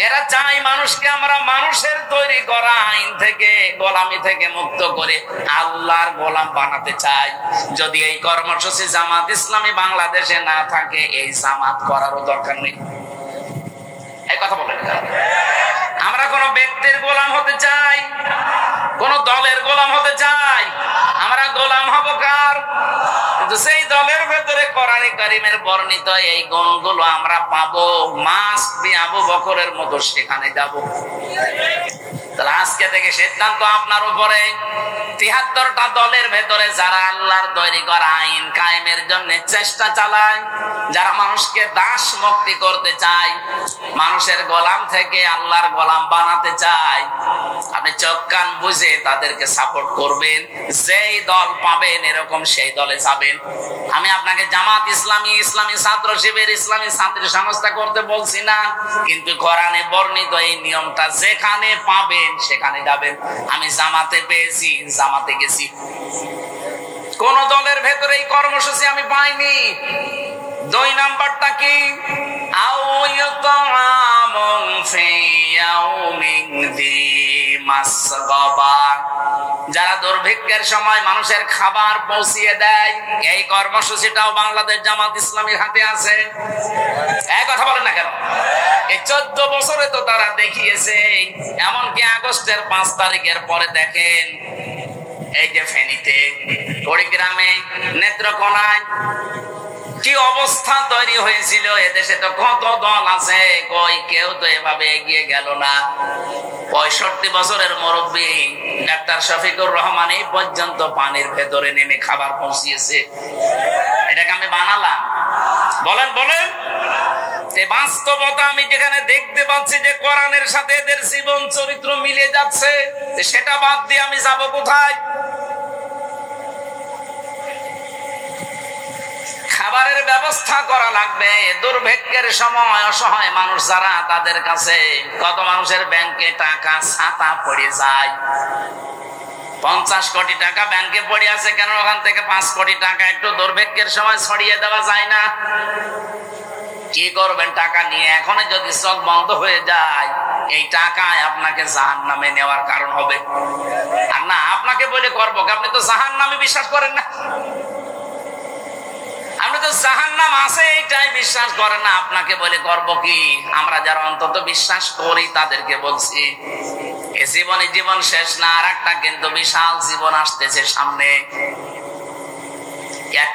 এরা চাই মানুষকে আমরা মানুষের তৈরি করা আইন থেকে, গোলামি থেকে মুক্ত করে আল্লাহর গোলাম বানাতে চাই। যদি এই কর্মসূচি জামাত ইসলামী বাংলাদেশে না থাকে, এই জামাত করারও দরকার নেই। এই কথা বলেন, আমরা কোন ব্যক্তির গোলাম হতে চাই, কোন দলের গোলাম হতে চাই? আমরা গোলাম হব কার? কিন্তু সেই দলের ভেতরে কোরআন কারীমের বর্ণিত এই গুণগুলো আমরা পাবো, মাস্ট বি আবু বকরের মতো সেখানে যাব। তাহলে আজকে থেকে সিদ্ধান্ত আপনার উপরে। ৭৩টা দলের ভেতরে যারা আল্লাহর তৈরি করা আইন কায়েমের জন্য চেষ্টা চালায়, যারা মানুষকে দাস মুক্তি করতে চায়, মানুষের গোলাম থেকে আল্লাহর গোলাম বানাতে চায়, আপনি চোখ কান বুঝে তাদেরকে সাপোর্ট করবেন। যেই দল পাবেন এরকম সেই দলে যাবেন। আমি আপনাকে জামাত ইসলামী, ইসলামী ছাত্র শিবির, ইসলামী ছাত্রী সংস্থা করতে বলছি না, কিন্তু কোরআনে বর্ণিত এই নিয়মটা যেখানে পাবেন সেখানে যাবেন। আমি জামাতে পেয়েছি, জামাতে গেছি। কোন দলের ভেতরে এই কর্মসূচি আমি পাইনি। 2 নাম্বারটা কি? যারা দুর্ভিক্ষের সময় মানুষের খাবার পৌঁছিয়ে দেয়, এই কর্মসূচিটাও বাংলাদেশ জামাত ইসলামীর হাতে আছে। এক কথা বলেন না কেন? এই 14 বছরে তো তারা দেখিয়েছে। এমনকি আগস্টের 5 তারিখের পরে দেখেন, এই যে ফেনীতে, কুড়িগ্রামে, নেত্রকোনায় কি অবস্থা তৈরি হয়েছিল। এদেশে তো কত দল আছে, কই কেউ তো এভাবে এগিয়ে গেল না। 65 বছরের মুরব্বী ডাক্তার শফিকুর রহমান এই পর্যন্ত পানির ভেতরে নেমে খাবার পৌঁছিয়েছে। এটাকে আমি বানালাম? বলেন বলেন। বাস্তবতা আমি যেখানে দেখতে পাচ্ছি যে কোরআনের সাথে এদের জীবন চরিত্র মিলে যাচ্ছে, সেটা বাদ দিয়ে আমি যাব কোথায়? খাবারের ব্যবস্থা করা লাগবে। দুর্ভিক্ষের সময় অসহায় মানুষ যারা, তাদের কাছে কত মানুষের ব্যাংকে টাকা ছাতা পড়ে যায়। 50 কোটি টাকা ব্যাংকে পড়ে আছে, কেন ওখান থেকে 5 কোটি টাকা একটু দুর্ভিক্ষের সময় ছড়িয়ে দেওয়া যায় না? কি করবেন টাকা নিয়ে? এখন যদি চোখ বন্ধ হয়ে যায়, এই টাকায় আপনাকে জাহান্নামে নেওয়ার কারণ হবে। আর না, আপনাকে বলে করবো, আপনি তো জাহান্নামে বিশ্বাস করেন না। আপনি তো জাহান্নাম আছে এইটাই বিশ্বাস করেন না, আপনাকে বলে করব কি? আমরা যারা অন্তত বিশ্বাস করি তাদেরকে বলছি, এ জীবনে জীবন শেষ না, আর একটা কিন্তু বিশাল জীবন আসতেছে সামনে।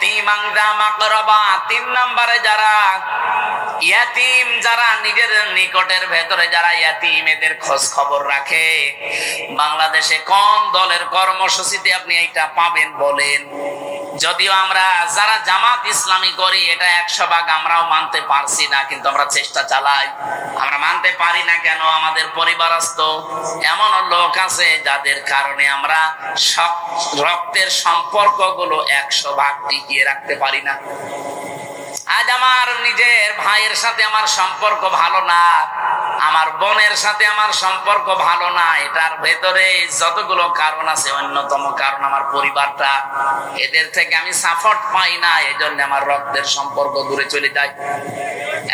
3 নম্বরে যারা ইয়াতিম, যারা নিজের নিকটের ভেতরে যারা ইয়াতিম, এদের খোঁজ খবর রাখে। বাংলাদেশে কোন দলের কর্মসূচিতে আপনি এইটা পাবেন বলেন? যদিও আমরা যারা জামাত ইসলামী করি এটা 100% আমরাও মানতে পারছি না, কিন্তু আমরা চেষ্টা চালাই। আমরা মানতে পারি না কেন? আমাদের পরিবারস্থ এমন লোক আছে যাদের কারণে আমরা সব রক্তের সম্পর্কগুলো 100% টিকিয়ে রাখতে পারি না। আজ আমার নিজের ভাইয়ের সাথে আমার সম্পর্ক ভালো না, আমার বোনের সাথে আমার সম্পর্ক ভালো না, এটার ভেতরে যতগুলো কারণ আছে, অন্যতম কারণ আমার পরিবারটা। এদের থেকে আমি সাপোর্ট পাই না, এজন্য আমার রক্তের সম্পর্ক দূরে চলে যায়।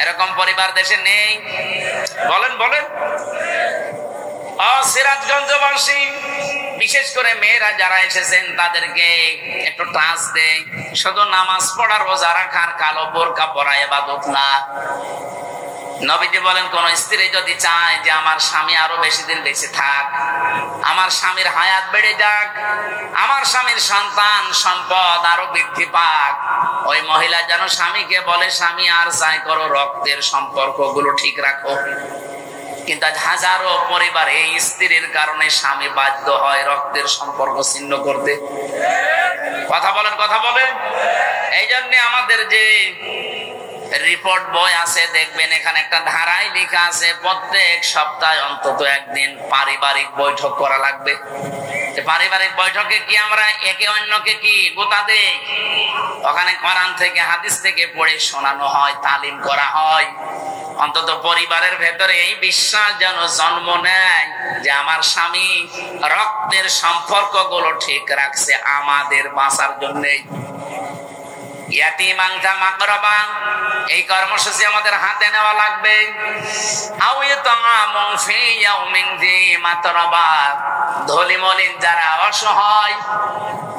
এরকম পরিবার দেশে নেই? বলেন বলেন। সিরাজগঞ্জবাসী, বিশেষ করে মেয়েরা যারা এসেছেন তাদেরকে একটু টাচ দেয়। শুধু নামাজ পড়া, রোজা রাখার, কালো বোরকা পরা ইবাদত না। নবীজি বলেন, কোন স্ত্রী যদি চায় যে আমার স্বামী আরো বেশি দিন বেঁচে থাক, আমার স্বামীর হায়াত বেড়ে যাক, আমার স্বামীর সন্তান সম্পদ আরো বৃদ্ধি পাক, ওই মহিলা যেন স্বামীকে বলে, স্বামী আর চাই করো, রক্তের সম্পর্কগুলো ঠিক রাখো। কিন্তু আজ হাজারো পরিবারে এই স্ত্রীর কারণে স্বামী বাধ্য হয় রক্তের সম্পর্ক ছিন্ন করতে। কথা বলেন, কথা বলেন। এই জন্য আমাদের যে রিপোর্ট বই আছে, দেখবেন এখানে একটা ধারায় লেখা আছে, প্রত্যেক সপ্তাহে অন্তত একদিন পারিবারিক বৈঠক করা লাগবে। পারিবারিক বৈঠকে কি আমরা একে অন্যকে কি গোতা দেই? ওখানে কোরআন থেকে হাদিস থেকে পড়ে শোনানো হয়, তালিম করা হয়। অন্তত পরিবারের ভেতরে এই বিশ্বাস যেন জন্ম নেয় যে আমার স্বামী রক্তের সম্পর্কগুলো ঠিক রাখছে আমাদের বাঁচার জন্যই। এই কর্মসূচি আমাদের হাতে নেওয়া লাগবে। ধনী মলিন যারা অসহায়,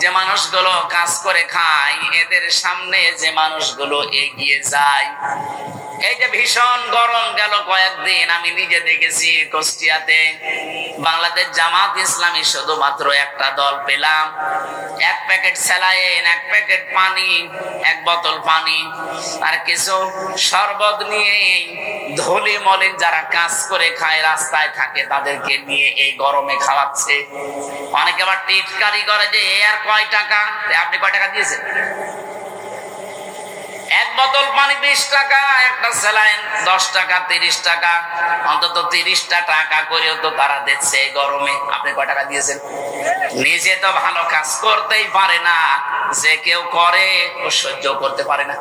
যে মানুষগুলো কাজ করে খায়, এদের সামনে যে মানুষগুলো এগিয়ে যায়। এই যে ভীষণ গরম গেল কয়েকদিন, আমি নিজে দেখেছি কুষ্টিয়াতে বাংলাদেশ জামাত ইসলামী শুধুমাত্র একটা দল পেলাম, এক প্যাকেট স্যালাইন, এক প্যাকেট পানি, এক বোতল পানি আর কিছু শরবত নিয়ে ধুলি মলিন যারা কাজ করে খায়, রাস্তায় থাকে, তাদেরকে নিয়ে এই গরমে খাওয়াচ্ছে। অনেকে আবার টিটকারি করে যে আর কয় টাকা, আপনি কয় টাকা দিয়েছেন? এক বোতল পানি 20 টাকা, একটা স্যালাইন 10 টাকা, 30 টাকা, অন্তত 30টা টাকা করেও তো তারা দিচ্ছে এই গরমে। আপনি কয় টাকা দিয়েছেন? নিজে তো ভালো কাজ করতেই পারে না, যে কেউ করে ও সহ্য করতে পারে না।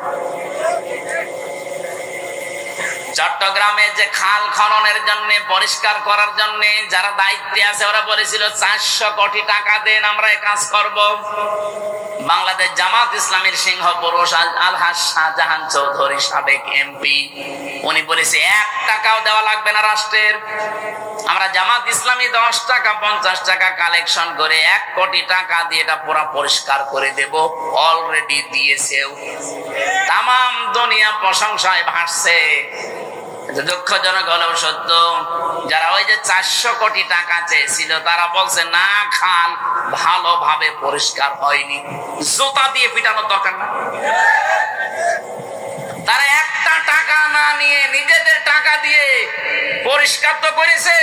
চট্টগ্রামে যে খাল খননের জন্য, পরিষ্কার করার জন্য যারা দায়িত্বে আছে, ওরা বলেছিল 400 কোটি টাকা দেন, আমরা এই কাজ করব। বাংলাদেশ জামাত ইসলামীর সিংহ পুরুষ আলহাজ শাহজাহান চৌধুরী, সাবেক এমপি, উনি বলেছে 1 টাকাও দেওয়া লাগবে না রাষ্ট্রের। আমরা জামাত ইসলামী 10 টাকা 50 টাকা কালেকশন করে 1 কোটি টাকা দিয়ে এটা পুরো পরিষ্কার করে দেব। অলরেডি দিয়েছেও। তাম দুনিয়া প্রশংসায় ভাসছে। দুঃখজনক হলেও সত্য, যারা ওই যে 400 কোটি টাকা চেয়েছিল, তারা বলছে না, খাল ভালোভাবে পরিষ্কার হয়নি, জুতা দিয়ে পিটানোর দরকার না। তারা একটা টাকা না নিয়ে নিজেদের টাকা দিয়ে পরিষ্কার তো করেছে,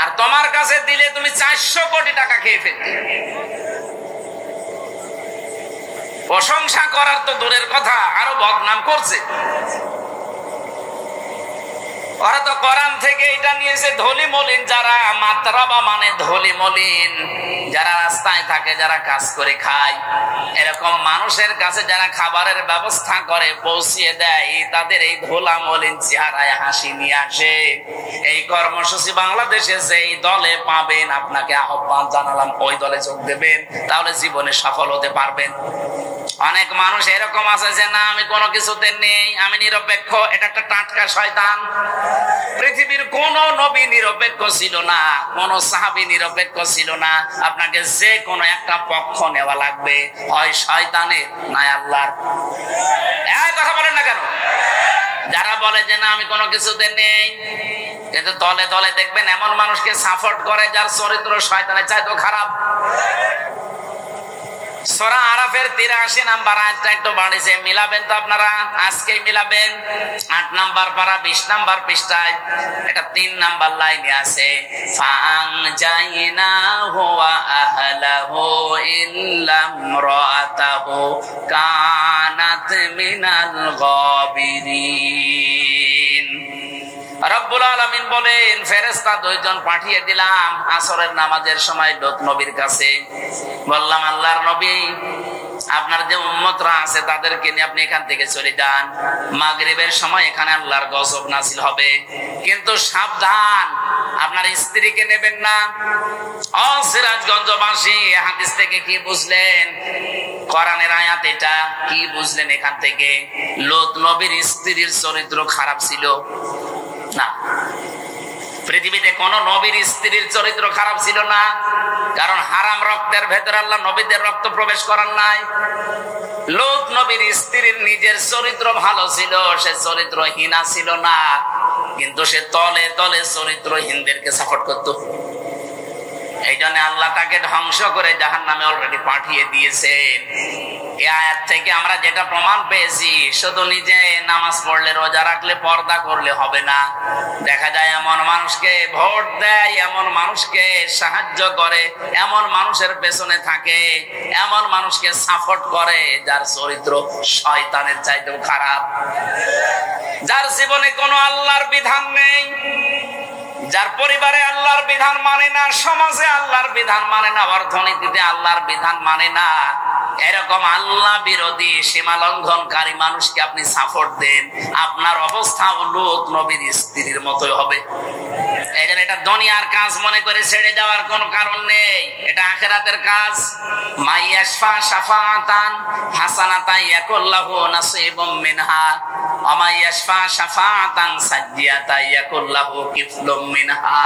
আর তোমার কাছে দিলে তুমি 400 কোটি টাকা খেয়ে ফেলতে। প্রশংসা করার তো দূরের কথা, আরো বদনাম করছে। ওরা তো কোরআন থেকে এটা নিয়েছে, ধলি মলিন যারা, মাতরাবা মানে ধলি মলিন যারা রাস্তায় থাকে, যারা কাজ করে খায়, এরকম মানুষের কাছে যারা খাবারের ব্যবস্থা করে পৌঁছিয়ে দেয়, তাদের এই ধোলা মলিন চেহারায় হাসি নিয়ে আসে। এই কর্মসূচি বাংলাদেশে যেই দলে পাবেন, আপনাকে আহ্বান জানালাম, ওই দলে যোগ দেবেন, তাহলে জীবনে সফল হতে পারবেন। অনেক মানুষ এরকম আছে যে না, আমি কোনো কিছুতে নেই, আমি নিরপেক্ষ, এটা একটা টাটকা শয়তান। পৃথিবীর কোন নবী নিরপেক্ষ ছিল না, কোন সাহাবী নিরপেক্ষ ছিল না। আপনাকে যে কোনো একটা পক্ষ নেওয়া লাগবে, হয় শয়তানের না আল্লাহর। এই কথা বলেন না কেন? যারা বলে যে না, আমি কোনো কিছুতে নেই, কিন্তু দলে দলে দেখবেন এমন মানুষকে সাপোর্ট করে যার চরিত্র শয়তানের চাইতেও খারাপ। সূরা আরাফের 83 নাম্বার আয়াতটা একটু বাড়িছে, মিলাবেন তো আপনারা? আজকেই মিলাবেন। 8 নাম্বার পারা 20 নাম্বার পৃষ্ঠায় এটা 3 নাম্বার লাইনে আছে, ফাআনজাইনাহু ওয়া আহলাহু ইল্লা ইমরাতাহু কানাত মিনাল গাবিরিন। রব্বুল আলামিন বলেন, ফেরেশতা 2 জন পাঠিয়ে দিলাম আসরের নামাজের সময় লূত নবীর কাছে। বললাম, আল্লাহর নবী, আপনার যে উম্মতরা আছে তাদেরকে নিয়ে আপনি এখান থেকে চলে যান, মাগরিবের সময় এখানে আল্লাহর গজব নাযিল হবে, কিন্তু সাবধান, আপনার স্ত্রীকে নেবেন না। ও সিরাজগঞ্জবাসী, হাদিস থেকে কি বুঝলেন? কোরআনের আয়াত এটা, কি বুঝলেন এখান থেকে? লূত নবীর স্ত্রীর চরিত্র খারাপ ছিল না। পৃথিবীতে কোন নবীর স্ত্রীর চরিত্র খারাপ ছিল না, কারণ হারাম রক্তের ভেতরে আল্লাহ নবীদের রক্ত প্রবেশ করার নাই। লূত নবীর স্ত্রীর নিজের চরিত্র ভালো ছিল, সে চরিত্রহীনা ছিল না। কিন্তু সে তলে তলে চরিত্রহীনদেরকে সাপোর্ট করত। এই জন্য আল্লাহ তাকে ধ্বংস করে জাহান্নামে অলরেডি পাঠিয়ে দিয়েছেন। এই আয়াত থেকে আমরা যেটা প্রমাণ পেয়েছি, শুধু নিজে নামাজ পড়লে রোজা রাখলে পর্দা করলে হবে না। দেখা যায় এমন মানুষকে ভোট দেয়, এমন মানুষকে সাহায্য করে, এমন মানুষের পেছনে থাকে, এমন মানুষকে সাপোর্ট করে যার চরিত্র শয়তানের চাইতেও খারাপ, যার জীবনে কোনো আল্লাহর বিধান নেই, যার পরিবারে আল্লাহর বিধান মানে না, সমাজে আল্লাহর বিধান মানে না, অর্থনীতিতে আল্লাহর বিধান মানে না। এরকম আল্লাহ বিরোধী সীমা লঙ্ঘনকারী মানুষকে আপনি সাপোর্ট দেন, আপনার অবস্থা লূত নবীর স্ত্রীর মতোই হবে। এই জন্য এটা দুনিয়ার কাজ মনে করে ছেড়ে যাওয়ার কোনো কারণ নেই, এটা আখিরাতের কাজ। মাইয়াশফা শাফাআতান হাসানাতান ইয়াকুল্লাহু নাসীবুম মিনহা ওয়া মাইয়াশফা শাফাআতান সাজ্জিয়াতান ইয়াকুল্লাহু কিফলুম মিনহা।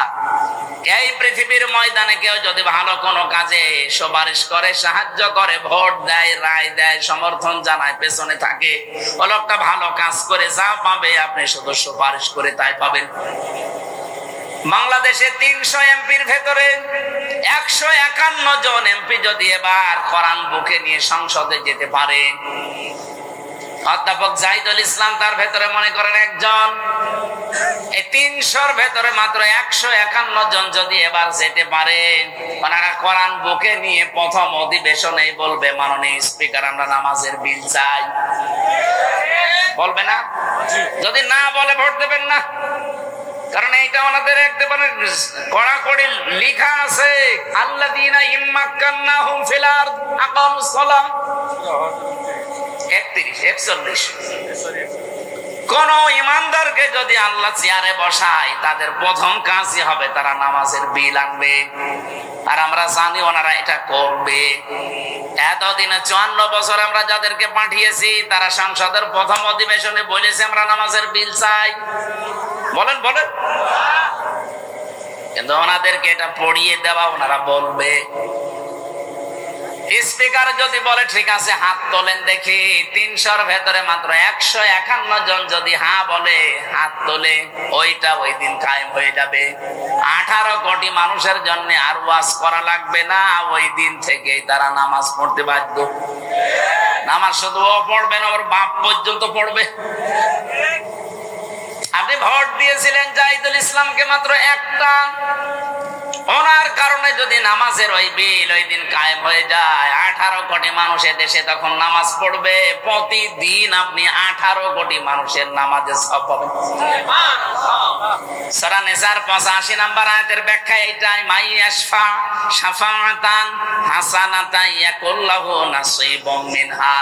এই পৃথিবীর ময়দানে কেউ যদি ভালো কোনো কাজে সুপারিশ করে, সাহায্য করে, ভোট দেয়, রায় দেয়, সমর্থন জানায়, পেছনে থাকে, ও লোকটা ভালো কাজ করে যা পাবে আপনি শুধু সুপারিশ করে তাই পাবেন। বাংলাদেশে 300 এমপির ভেতরে 151 জন এমপি যদি এবার কোরআন বুকে নিয়ে সংসদে যেতে পারে, অধ্যাপক জাহিদুল ইসলাম তার ভেতরে মনে করেন একজন, এই 300-র ভেতরে মাত্র 151 জন যদি এবার যেতে পারে, ওনারা কোরআন বুকে নিয়ে প্রথম অধিবেশনে বলবে, মাননীয় স্পিকার আমরা নামাজের বিল চাই। বলবে না? যদি না বলে ভোট দেবেন না, কারণ এইটা ওনাদের একেবারে কড়াকড়ি লেখা আছে, আল্লাযীনা ইম্মাক্কান্নাহুম ফিল আরদ আকামুস সালাহ 31-41। কোন ইমানদারকে যদি আল্লাহ চেয়ারে বসায়, তাদের প্রথম কাজই হবে তারা নামাজের বিল আনবে। আর আমরা জানি ওনারা এটা করবে। এতদিনে 54 বছর আমরা যাদেরকে পাঠিয়েছি, তারা সংসদের প্রথম অধিবেশনে বলেছে আমরা নামাজের বিল চাই। বলেন বলেন। কিন্তু ওনাদেরকে এটা পড়িয়ে দেওয়া, ওনারা বলবে। স্পিকার যদি বলে ঠিক আছে হাত তোলেন দেখি, 300-র ভেতরে মাত্র 151 জন যদি হ্যাঁ বলে, হাত তোলে, ওইটা ওই দিন কায়েম হয়ে যাবে। 18 কোটি মানুষের জন্য আর ওয়াজ করা লাগবে না, ওই দিন থেকে তারা নামাজ পড়তে বাধ্য। নামাজ শুধু ও পড়বে না, ওর বাপ পর্যন্ত পড়বে। আপনি ভোট দিয়েছিলেন জাহিদুল ইসলামকে মাত্র একটা, ওনার কারণে যদি নামাজের ওই বিল ওই দিন কায়েম হয়ে যায়, 18 কোটি মানুষের দেশে তখন নামাজ পড়বে। প্রতিদিন আপনি 18 কোটি মানুষের নামাজে সওয়াব পাবেন। সূরা নিসার 85 নম্বর আয়াতের ব্যাখ্যা এইটাই, মাইয়াশফা শাফাআতান হাসানাতান ইয়াকুল্লাহু নাসীবুম মিনহা।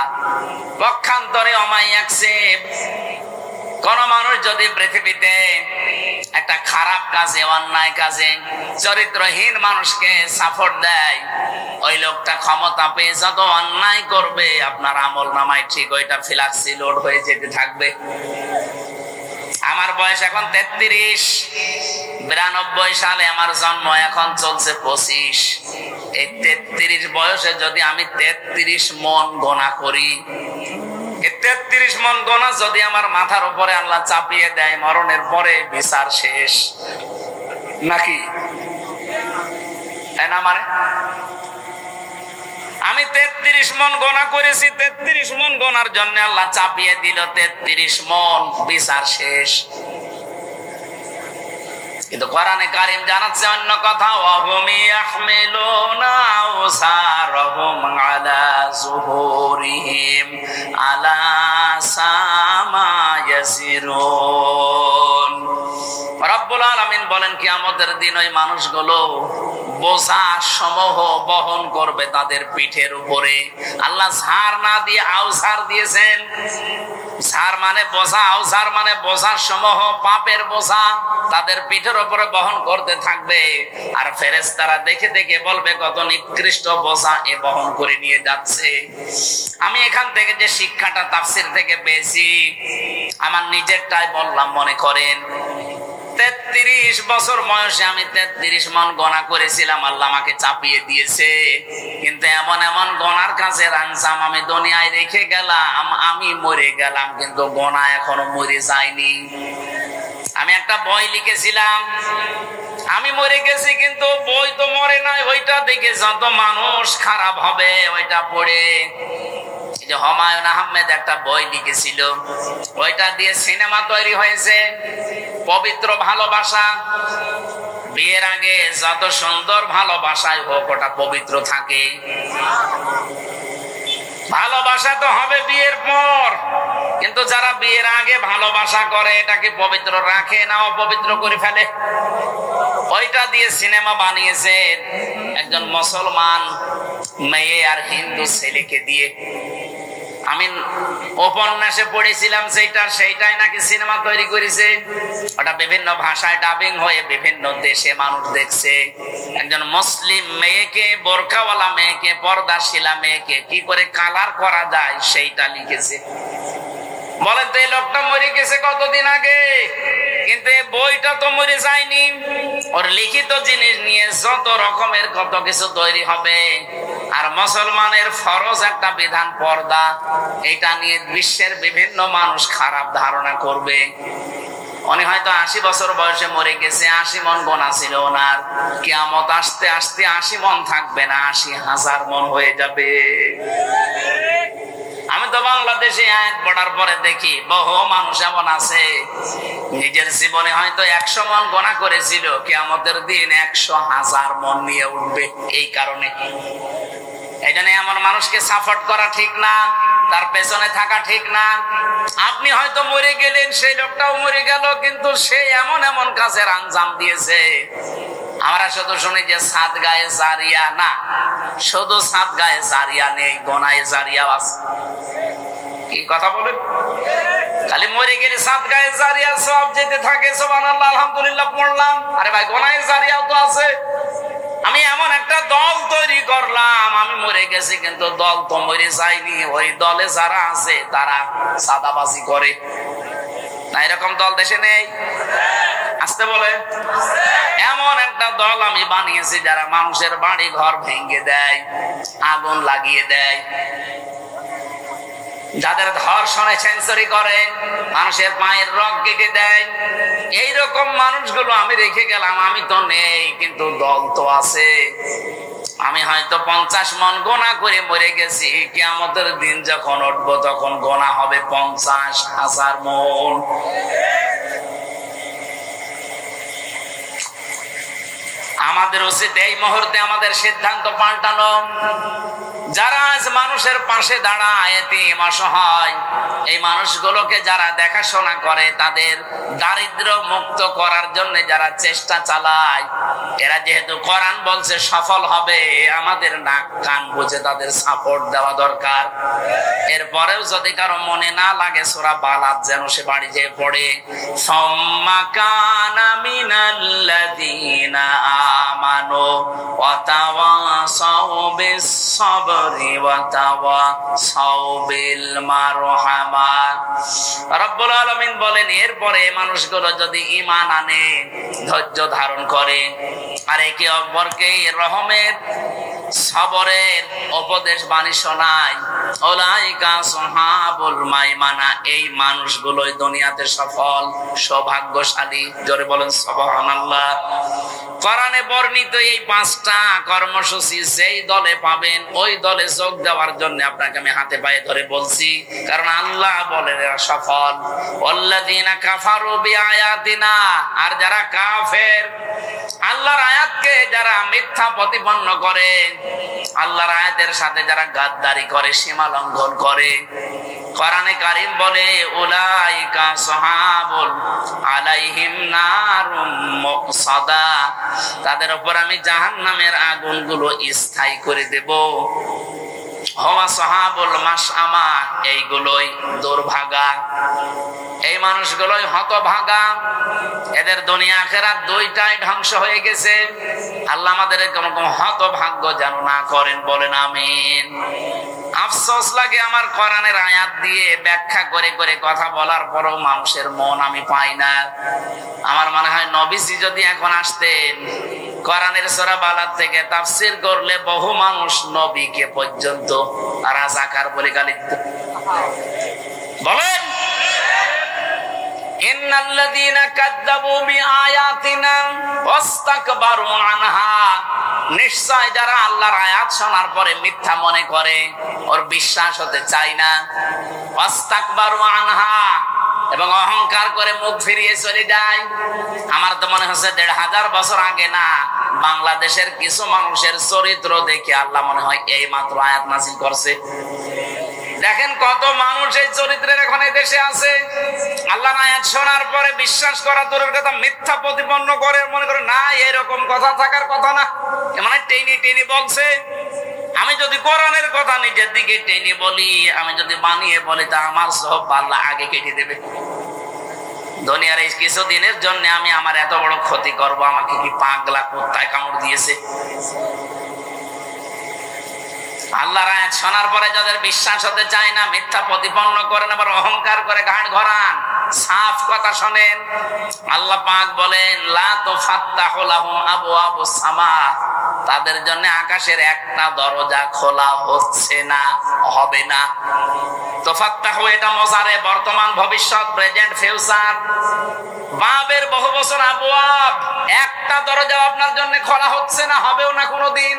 পক্ষান্তরে অমাইয়াকসিব, কোন মানুষ যদি পৃথিবীতে একটা খারাপ কাজে, অন্যায় কাজে চরিত্রহীন মানুষকে সাপোর্ট দেয়, ওই লোকটা ক্ষমতা পেয়ে যত অন্যায় করবে, আপনার আমল নামায় ঠিক ওইটা ফ্লাক্সি লোড হয়ে যেতে থাকবে। আমার বয়স এখন 33, 92 সালে আমার জন্ম, এখন চলছে 25। এই 33 বয়সে যদি আমি 33 মন গোনা করি, 33 মন গোনা যদি আমার মাথার উপরে আল্লাহ চাপিয়ে দেয়, মরণের পরে বিচার শেষ নাকি? তাই না? মানে আমি 33 মন গোনা করেছি, 33 মন গোনার জন্য আল্লাহ চাপিয়ে দিল 33 মন, বিচার শেষ। কিন্তু কোরআনে কারীম জানাচ্ছে অন্য কথা, ওয়াহুম ইয়াহমিলুনা আওসারহুম আলা যুহুরিহিম আলা সামা ইয়াসিরুন। রব্বুল আলামিন বলেন, কিয়ামতের দিন ওই মানুষগুলো বোঝা সমূহ বহন করবে তাদের পিঠের উপরে। আল্লাহ ঝাড় না দিয়ে আওসার দিয়েছেন। ঝাড় মানে বোঝা, আওসার মানে বোঝা সমূহ, পাপের বোঝা তাদের পিঠের উপরে বহন করতে থাকবে। আর ফেরেশতারা দেখে দেখে বলবে, কত নিকৃষ্ট বোঝা এ বহন করে নিয়ে যাচ্ছে। আমি এখান থেকে যে শিক্ষাটা তাফসীর থেকে পেয়েছি, আমার নিজেরটাই বললাম। মনে করেন 33 বছর বয়সে আমি 33 মন গোনা করেছিলাম, আল্লাহ আমাকে চাপিয়ে দিয়েছে। কিন্তু এমন এমন গোনার কাছে রানসাম আমি দুনিয়ায় রেখে গেলাম, আমি মরে গেলাম, কিন্তু গোনা এখনো মরে যায়নি। আমি একটা বই লিখেছিলাম, আমি মরে গেছি কিন্তু বই তো মরে নাই, ওইটা দেখে যত মানুষ খারাপ হবে ওইটা পড়ে। যে হুমায়ুন আহমেদ একটা বই লিখেছিল, ওইটা দিয়ে সিনেমা তৈরি হয়েছে, পবিত্র ভালোবাসা। বিয়ের আগে যত সুন্দর ভালোবাসায় হোক ওটা পবিত্র থাকে, ভালোবাসা তো হবে বিয়ের পর। কিন্তু যারা বিয়ের আগে ভালোবাসা করে এটাকে পবিত্র রাখে না, অপবিত্র করে ফেলে। ওইটা দিয়ে সিনেমা বানিয়েছে একজন মুসলমান মেয়ে আর হিন্দু ছেলেকে দিয়ে। আমি উপন্যাসে পড়েছিলাম সেইটাই নাকি সিনেমা তৈরি করেছে। ওটা বিভিন্ন ভাষায় ডাবিং হয়ে বিভিন্ন দেশে মানুষ দেখছে। একজন মুসলিম মেয়েকে, বোরকাওয়ালা মেয়েকে, পর্দাশীলা মেয়েকে কি করে কালার করা যায় সেইটা লিখেছে। বলেন তো এই লোকটা মরে গেছে কতদিন আগে, কিন্তু এই বইটা তো মরে যায়নি। ওর লিখিত জিনিস নিয়ে যত রকমের কত কিছু তৈরি হবে। আর মুসলমানের ফরজ একটা বিধান পর্দা, এটা নিয়ে বিশ্বের বিভিন্ন মানুষ খারাপ ধারণা করবে। উনি হয়তো 80 বছর বয়সে মরে গেছে, 80 মন গোনা ছিল ওনার। কিয়ামত আসতে আসতে 80 মন থাকবে না, 80,000 মন হয়ে যাবে। আমি তো বাংলাদেশে আয়াত পড়ার পরে দেখি বহু মানুষ এমন আছে নিজের জীবনে হয়তো 100 মন গোনা করেছিল, কিয়ামতের দিন 100,000 মন নিয়ে উঠবে। এই কারণে এই জন্য এমন মানুষকে সাপোর্ট করা ঠিক না, তার পেছনে থাকা ঠিক না। আপনি হয়তো মরে গেলেন, সেই লোকটাও মরে গেল, কিন্তু সে এমন এমন কাজের আঞ্জাম দিয়েছে। আমরা শুধু শুনি যে সাত গায়ে জারিয়া, না, শুধু সাত গায়ে জারিয়া নেই, গোনায় জারিয়া আছে। কি কথা বলেন? খালি মরে গেলে সাত গায়ে জারিয়া সব যেতে থাকে, সুবহানাল্লাহ আলহামদুলিল্লাহ পড়লাম। আরে ভাই, গোনায় জারিয়াও তো আছে। আমি এমন একটা দল তৈরি করলাম, আমি মরে গেছি কিন্তু দল তো মরে যায়নি। ওই দলে যারা আছে তারা সাদাবাজি করে না, এরকম দল দেশে নেই? আসতে বলে এমন একটা দল আমি বানিয়েছি যারা মানুষের বাড়ি ঘর ভেঙে দেয়, আগুন লাগিয়ে দেয়, যাদের ধর্ষণে সেঞ্চুরি করে, মানুষের পায়ের রগ কেটে দেয়। এইরকম মানুষগুলো আমি রেখে গেলাম। আমি তো নেই কিন্তু দল তো আছে। আমি হয়তো 50 মন গোনা করে মরে গেছি, কিয়ামতের দিন যখন উঠবো তখন গোনা হবে 50,000 মন। আমাদের উচিত এই মুহূর্তে আমাদের সিদ্ধান্ত পাল্টানো। যারা আজ মানুষের পাশে দাঁড়ায়, এতিম অসহায়, এই মানুষগুলোকে যারা দেখাশোনা করে, তাদের দারিদ্র মুক্ত করার জন্য যারা চেষ্টা চালায়, এরা যেহেতু কোরআন বলছে সফল হবে, আমাদের নাক কান বুঝে তাদের সাপোর্ট দেওয়া দরকার। এরপরেও যদি কারো মনে না লাগে, সূরা বালাদ যেন সে বাড়ি যেয়ে পড়ে, সুম্মা কানা মিনাল্লাযীনা আমানু ওয়া তাওয়াসাউ বিস-সাবরি ওয়া তাওয়াসাউ বিল মারহামা। রব্বুল আলামিন বলেন, এরপরে মানুষগুলো যদি ঈমান আনে, ধৈর্য ধারণ করে, আর একে অপরকে রহমের, সবরের উপদেশ বাণী শোনায়, উলাইকা আসহাবুল মাইমানা, এই মানুষগুলোই দুনিয়াতে সফল, সৌভাগ্যশালী। জোরে বলেন সুবহানাল্লাহ। কোরআনে বর্ণিত এই 5টা কর্মসূচি যেই দলে পাবেন, ওই দলে যোগ দেওয়ার জন্য আপনাকে আমি হাতে পায়ে ধরে বলছি, কারণ আল্লাহ বলেন এরা সফল। ওয়াল্লাযীনা কাফারু বিআয়াতিনা, আর যারা কাফের, আল্লাহর আয়াতকে যারা মিথ্যা প্রতিপন্ন করে, আল্লাহর আয়াতের সাথে যারা গাদ্দারি করে, সীমা লঙ্ঘন করে, কোরআনে কারীম বলে উলাইকা আসহাবুল আলাইহিম নারুম মুকসাদা, তাদের উপর আমি জাহান্নামের আগুনগুলো স্থায়ী করে দেব। হুম আসহাবুল মাশআমা, এইগুলোই দুর্ভাগা, এই মানুষগুলোই হতভাগা, এদের দুনিয়া আখিরাত দুইটাই ধ্বংস হয়ে গেছে। আল্লাহ আমাদের এরকম হতভাগ্য যেন না করেন, বলেন আমিন। আফসোস লাগে আমার কোরআনের আয়াত দিয়ে ব্যাখ্যা করে করে কথা বলার পরও মানুষের মন আমি পাই না। আমার মনে হয় নবীজি যদি এখন আসতেন, কোরআনের সূরা বালাদ থেকে তাফসীর করলে বহু মানুষ নবীকে পর্যন্ত রাজাকার বলে গালি দিত। বলেন ইন্নাল্লাযীনা কাযযাবু বিআয়াতিনা ওয়াস্তাকবারু আনহা, নিশ্চয় যারা আল্লাহর আয়াত শোনার পরে মিথ্যা মনে করে, ওর বিশ্বাস হতে চায় না, ওয়াস্তাকবারু আনহা, এবং অহংকার করে মুখ ফিরিয়ে চলে যায়। আমার তো মনে হচ্ছে ১৫০০ বছর আগে না, বাংলাদেশের কিছু মানুষের চরিত্র দেখে আল্লাহ মনে হয় এই মাত্র আয়াত নাযিল করছে। দেখেন কত মানুষ এই চরিত্রের এখন এই দেশে আছে, আল্লাহর আয়াত শোনার পরে বিশ্বাস করা দূরের কথা, মিথ্যা প্রতিপন্ন করে, মনে করে না এরকম কথা থাকার কথা না, মানে টেনে টেনে বলছে। আমি যদি কোরআনের কথা নিজের দিকে টেনে বলি, আমি যদি বানিয়ে বলি, তা আমার সব আল্লাহ আগে কেটে দেবে। দুনিয়ার এই কিছুদিনের জন্য আমি আমার এত বড় ক্ষতি করব, আমাকে কি পাগলা কুত্তায় কামড় দিয়েছে? আল্লাহর আয়াত শোনার পরে যাদের বিশ্বাস হতে চায় না, মিথ্যা প্রতিপন্ন করেন, আবার অহংকার করে ঘাট ঘরান, সাফ কথা শোনেন। আল্লাহ পাক বলেন লা তুফাত্তাহু লাহুম আবওয়াবুস সামা, তাদের জন্য আকাশের একটা দরজা খোলা হচ্ছে না, হবে না। তুফাত্তাহু এটা মুজারে, বর্তমান ভবিষ্যৎ, প্রেজেন্ট ফিউচার, বাবের বহু বছর আবওয়াব, একটা দরজা আপনার জন্য খোলা হচ্ছে না, হবেও না কোনোদিন।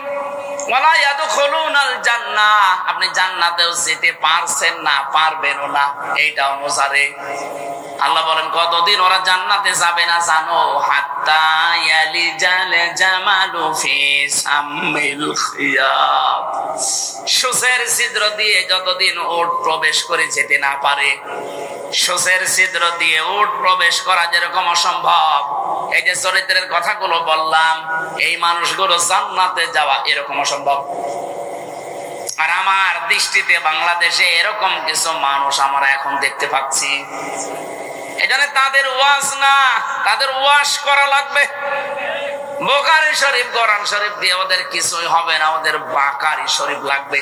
ওয়ালা ইয়াদখুলুনাল জান্নাহ, আপনি জান্নাতেও যেতে পারছেন না, পারবেনও না, এইটাও মুজারে। আল্লাহ বলেন কতদিন ওরা জান্নাতে যাবে না জানো? হাত্তা ইয়ালিজাল জামালু ফি সামিল খিয়াব, সূচের ছিদ্র দিয়ে যতদিন উট প্রবেশ করে যেতে না পারে, সূচের ছিদ্র দিয়ে উট প্রবেশ করা যেরকম অসম্ভব, এই যে চরিত্রের কথাগুলো বললাম, এই মানুষগুলো জান্নাতে যাওয়া এরকম অসম্ভব। আর আমার দৃষ্টিতে বাংলাদেশে এরকম কিছু মানুষ আমরা এখন দেখতে পাচ্ছি। এজন্য তাদের ওয়াজ না, তাদের ওয়াজ করা লাগবে। বুখারী শরীফ, কোরআন শরীফ দিয়ে ওদের কিছুই হবে না, ওদের বুখারী শরীফ লাগবে।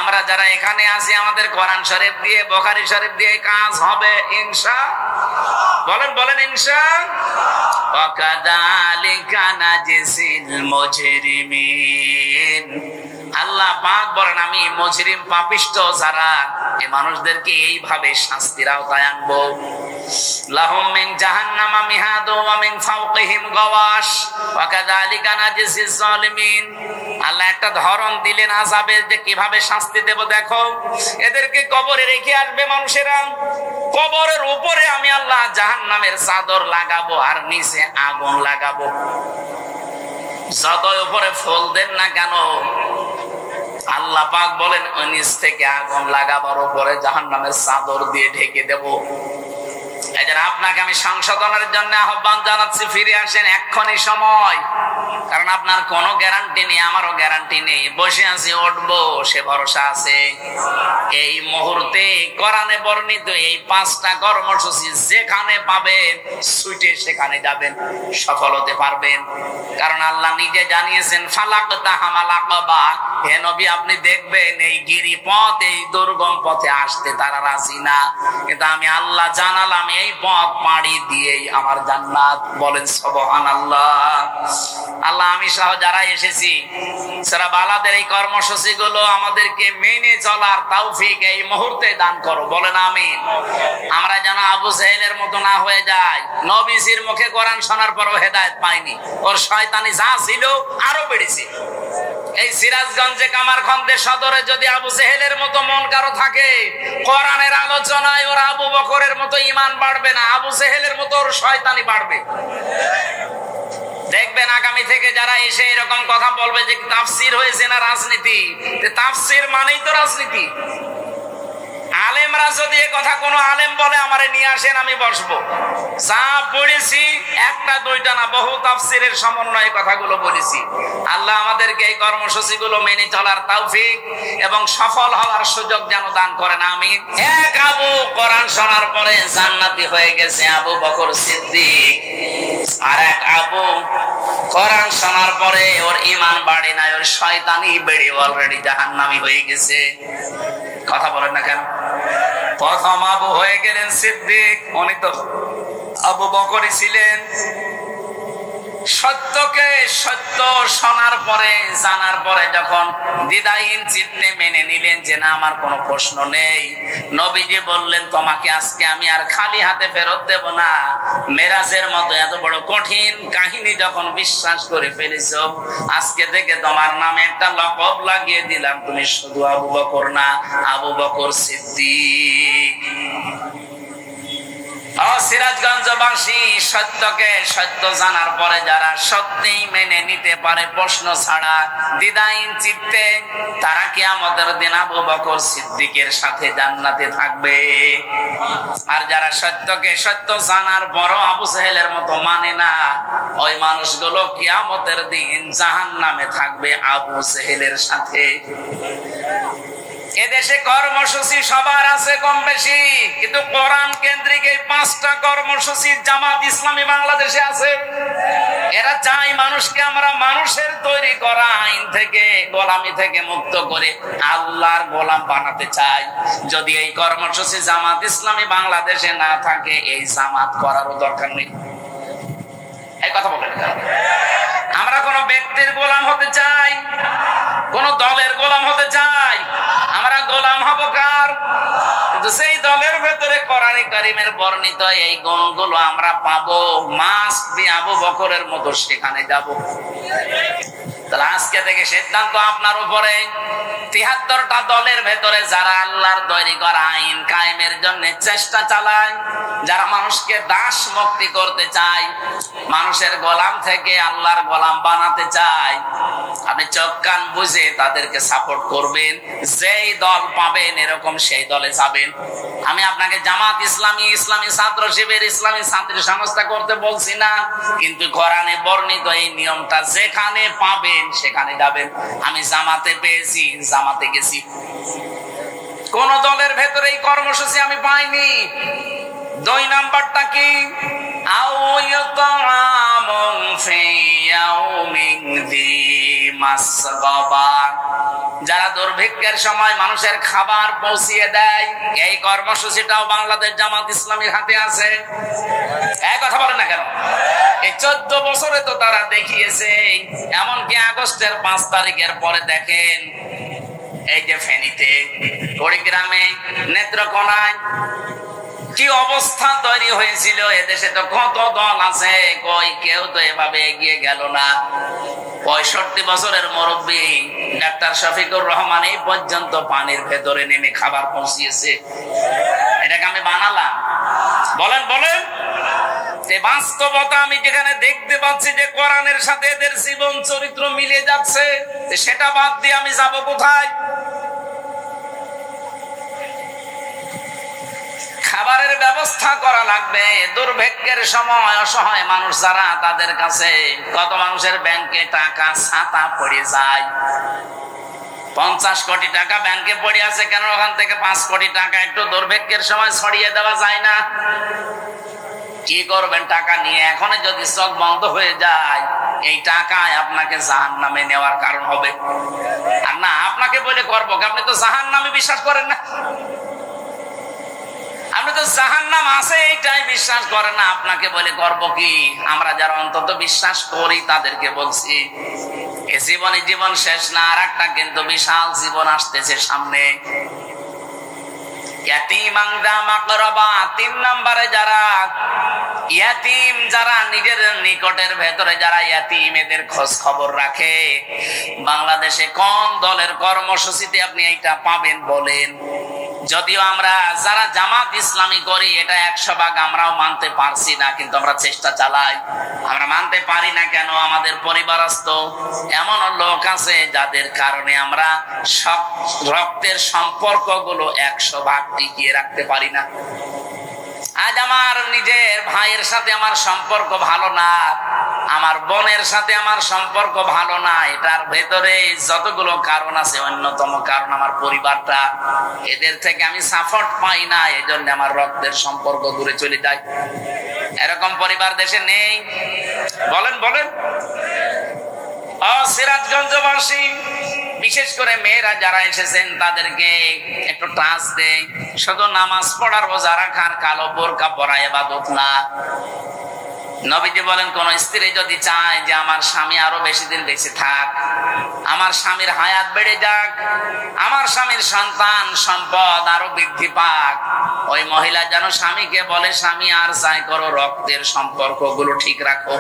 আমরা যারা এখানে আছি, আমাদের কোরআন শরীফ দিয়ে, বুখারী শরীফ দিয়ে কাজ হবে ইনশাআল্লাহ। বলেন বলেন ইনশাআল্লাহ। ওয়া কাযালিকা নাজিসিল মুজরিমিন, আল্লাহ পাক বলেন আমি মুজরিম পাপিষ্ঠ যারা, এই মানুষদেরকে এইভাবে শাস্তির আওতায় আনবো। লাহুম মিন জাহান্নামা মিহাদু ওয়া মিন ফাওকিহিম গাওয়াশ ওয়া কাযালিকা নাজিসিজ জালিমিন। আল্লাহ একটা ধরন দিলেন আযাবের, যে কিভাবে শাস্তি দেব দেখো। এদেরকে কবরে রেখে আসবে মানুষেরা, কবরের উপরে আমি আল্লাহ জাহান্নামের চাদর লাগাবো আর নিচে আগুন লাগাবো। যতই উপরে ফুল দেন না কেন, আল্লাহ পাক বলেন ওই নিচ থেকে আগুন লাগাবার উপরে জাহান্নামের চাদর দিয়ে ঢেকে দেব। এই জন্য আপনাকে আমি সংশোধনের জন্য আহ্বান জানাচ্ছি, ফিরে আসেন, এক্ষুনি সময়। কারণ আপনার কোনো গ্যারান্টি নেই, আমারও গ্যারান্টি নেই। বসে আছি, উঠবো সে ভরসা আছে। এই মুহূর্তে কোরআনে বর্ণিত এই 5টা কর্মসূচি যেখানে পাবেন, ছুটে সেখানে যাবেন, সফল হতে পারবেন। কারণ আল্লাহ নিজে জানিয়েছেন ফালাকতা হামাল আকাবা, হে নবী আপনি দেখবেন এই গিরিপথ, এই দুর্গম পথে আসতে তারা রাজি না, কিন্তু আমি আল্লাহ জানালাম এই পথ পাড়ি দিয়েই আমার জান্নাত। বলেন সুবহানাল্লাহ। আল্লাহ আমি সহ যারা এসেছি, যারা বালাদের এই কর্মসূচি গুলো আমাদেরকে মেনে চলার তৌফিক এই মুহূর্তে দান করো। বলেন আমিন। আমরা যেন আবু জাহেলের মতো না হয়ে যাই, নবীজির মুখে কোরআন শোনার পরও হেদায়েত পাইনি, ওর শয়তানি যা ছিল আরো বেড়েছে। এই সিরাজগঞ্জে কামারখন্দে সদরে যদি আবু জাহেলের মতো মন কারো থাকে, কোরআনের আলোচনায় ওর আবু বকরের মতো ঈমান বাড়বে না, আবু জাহেলের মতো ওর শয়তানি বাড়বে। দেখবেন আগামী থেকে যারা এসে এরকম কথা বলবে যে তাফসীর হয়েছে না রাজনীতি, তাফসীর মানেই তো রাজনীতি। আলেমরা যদি এ কথা কোনো আলেম বলে আমারে নিয়ে আসেন, আমি বসবো। যা পড়েছি একটা দুইটা না, বহু তাফসীরের সমন্বয়ে কথাগুলো বলেছি। আল্লাহ আমাদেরকে এই কর্মসূচিগুলো মেনে চলার তৌফিক এবং সফল হওয়ার সুযোগ যেন দান করেন আমিন। এক আবু কোরআন শোনার পরে জান্নাতি হয়ে গেছে, আবু বকর সিদ্দিক। আর এক আবু কোরআন শোনার পরে ওর ঈমান বাড়ে নাই, ওর শয়তানি বেড়ে অলরেডি জাহান্নামী হয়ে গেছে। কথা বলেন না কেন? প্রথম আবু হয়ে গেলেন সিদ্দিক, উনি তো আবু বকরই ছিলেন। সত্যকে সত্য শোনার পরে জানার পরে যখন দ্বিধাহীন চিত্তে মেনে নিলেন যে না আমার কোনো প্রশ্ন নেই, নবীজি বললেন তোমাকে আজকে আমি আর খালি হাতে ফেরত দেব না। মেরাজের মতো এত বড় কঠিন কাহিনী যখন বিশ্বাস করে ফেলেছো, আজকে থেকে তোমার নামে একটা লকব লাগিয়ে দিলাম, তুমি শুধু আবু বকর না, আবু বকর সিদ্দিক। সিরাজগঞ্জবাসী, সত্যকে সত্য জানার পরে যারা সত্যিই মেনে নিতে পারে প্রশ্ন ছাড়া দ্বিধাহীন চিত্তে, তারা কিয়ামতের দিন আবু বকর সিদ্দিকের সাথে জান্নাতে থাকবে। আর যারা সত্যকে সত্য জানার পরও আবু জেহেলের মতো মানে না, ওই মানুষগুলো কিয়ামতের দিন জাহান্নামে থাকবে আবু জেহেলের সাথে। এদেশে কর্মসূচি সবার আছে কম বেশি, কিন্তু কোরআন কেন্দ্রিক এই 5টা কর্মসূচি জামাত ইসলামী বাংলাদেশে আছে। এরা চাই মানুষকে আমরা মানুষের তৈরি করা আইন থেকে, গোলামি থেকে মুক্ত করে আল্লাহর গোলাম বানাতে চাই। যদি এই কর্মসূচি জামাত ইসলামী বাংলাদেশে না থাকে, এই জামাত করারও দরকার নেই। এই কথা বলেন, আমরা কোন ব্যক্তির গোলাম হতে চাই, কোন দলের গোলাম হতে চাই, আমরা গোলাম হব কার? কিন্তু সেই দলের ভেতরে কোরআন কারীমের বর্ণিত এই গুণগুলো আমরা পাবো, মাস্ট বি আবু বকরের মতো সেখানে যাব। তাহলে আজকে থেকে সিদ্ধান্ত আপনার উপরে। ৭৩টা দলের ভেতরে যারা আল্লাহর তৈরি করা আইন কায়েমের জন্য চেষ্টা চালায়, যারা মানুষকে দাস মুক্তি করতে চায়, মানুষের গোলাম থেকে আল্লাহর গোলাম বানাতে চায়, আপনি চোখ কান বুঝে তাদেরকে সাপোর্ট করবেন। যেই দল পাবেন এরকম সেই দলে যাবেন। আমি আপনাকে জামাত ইসলামী, ইসলামী ছাত্র শিবির, ইসলামী ছাত্রী সংস্থা করতে বলছি না, কিন্তু কোরআনে বর্ণিত এই নিয়মটা যেখানে পাবেন সেখানে যাবেন। আমি জামাতে পেয়েছি, জামাতে গেছি। কোন দলের ভেতরে এই কর্মসূচি আমি পাইনি। 2 নাম্বারটা কি? যারা দুর্ভিক্ষের সময় মানুষের খাবার পৌঁছিয়ে দেয়, এই কর্মসূচিটাও বাংলাদেশ জামাত ইসলামীর হাতে আছে। এক কথা বলেন না কেন? এই 14 বছরে তো তারা দেখিয়েছে। এমনকি আগস্টের 5 তারিখের পরে দেখেন, এই যে ফেনীতে, কুড়িগ্রামে, নেত্রকোনায় কি অবস্থা তৈরি হয়েছিল। এদেশে তো কত দল আছে, কই কেউ তো এভাবে এগিয়ে গেল না। 65 বছরের মুরব্বী ডাক্তার শফিকুর রহমান এই পর্যন্ত পানির ভেতরে নেমে খাবার পৌঁছিয়েছে। এটাকে আমি বানালাম? বলেন বলেন। বাস্তবতা আমি যেখানে দেখতে পাচ্ছি যে কোরআনের সাথে এদের জীবন চরিত্র মিলে যাচ্ছে, সেটা বাদ দিয়ে আমি যাব কোথায়? খাবারের ব্যবস্থা করা লাগবে। দুর্ভিক্ষের সময় অসহায় মানুষ যারা, তাদের কাছে কত মানুষের ব্যাংকে টাকা ছাতা পড়ে যায়। 50 কোটি টাকা ব্যাংকে পড়ে আছে, কেন ওখান থেকে 5 কোটি টাকা একটু দুর্ভিক্ষের সময় ছড়িয়ে দেওয়া যায় না? কি করবেন টাকা নিয়ে? এখন যদি চোখ বন্ধ হয়ে যায়, এই টাকায় আপনাকে জাহান্নামে নেওয়ার কারণ হবে। আর না আপনাকে বলে করবো, আপনি তো জাহান্নামে বিশ্বাস করেন না। আপনি তো জাহান্নাম আছে এইটাই বিশ্বাস করেন না, আপনাকে বলে করব কি? আমরা যারা অন্তত বিশ্বাস করি তাদেরকে বলছি, এ জীবনে জীবন শেষ না, আর একটা কিন্তু বিশাল জীবন আসতেছে সামনে। 3 নম্বরে যারা ইয়াতিম, যারা নিজের নিকটের ভেতরে যারা ইয়াতিম, এদের খোঁজ খবর রাখে। বাংলাদেশে কোন দলের কর্মসূচিতে আপনি এইটা পাবেন বলেন? যদিও আমরা যারা জামাত ইসলামী করি এটা 100 ভাগ আমরাও মানতে পারছি না, কিন্তু আমরা চেষ্টা চালাই। আমরা মানতে পারি না কেন? আমাদের পরিবারস্থ এমন লোক আছে যাদের কারণে আমরা সব রক্তের সম্পর্কগুলো 100 ভাগ টিকিয়ে রাখতে পারি না। আজ আমার নিজের ভাইয়ের সাথে আমার সম্পর্ক ভালো না, আমার বোনের সাথে আমার সম্পর্ক ভালো না, এটার ভেতরে যতগুলো কারণ আছে, অন্যতম কারণ আমার পরিবারটা। এদের থেকে আমি সাপোর্ট পাই না, এজন্য আমার রক্তের সম্পর্ক দূরে চলে যায়। এরকম পরিবার দেশে নেই? বলেন বলেন। সিরাজগঞ্জবাসী, বিশেষ করে মেয়েরা যারা এসেছেন তাদেরকে একটু টাচ দেয়। শুধু নামাজ পড়ার, রোজা রাখার, কালো বোরকা পরা ইবাদত না। নবীজি বলেন, কোন স্ত্রী যদি চায় যে আমার স্বামী আরো বেশি দিন বেঁচে থাক, আমার স্বামীর হায়াত বেড়ে যাক, আমার স্বামীর সন্তান সম্পদ আরো বৃদ্ধি পাক, ওই মহিলা যেন স্বামীকে বলে, স্বামী আর যাই করো, রক্তের সম্পর্কগুলো ঠিক রাখো।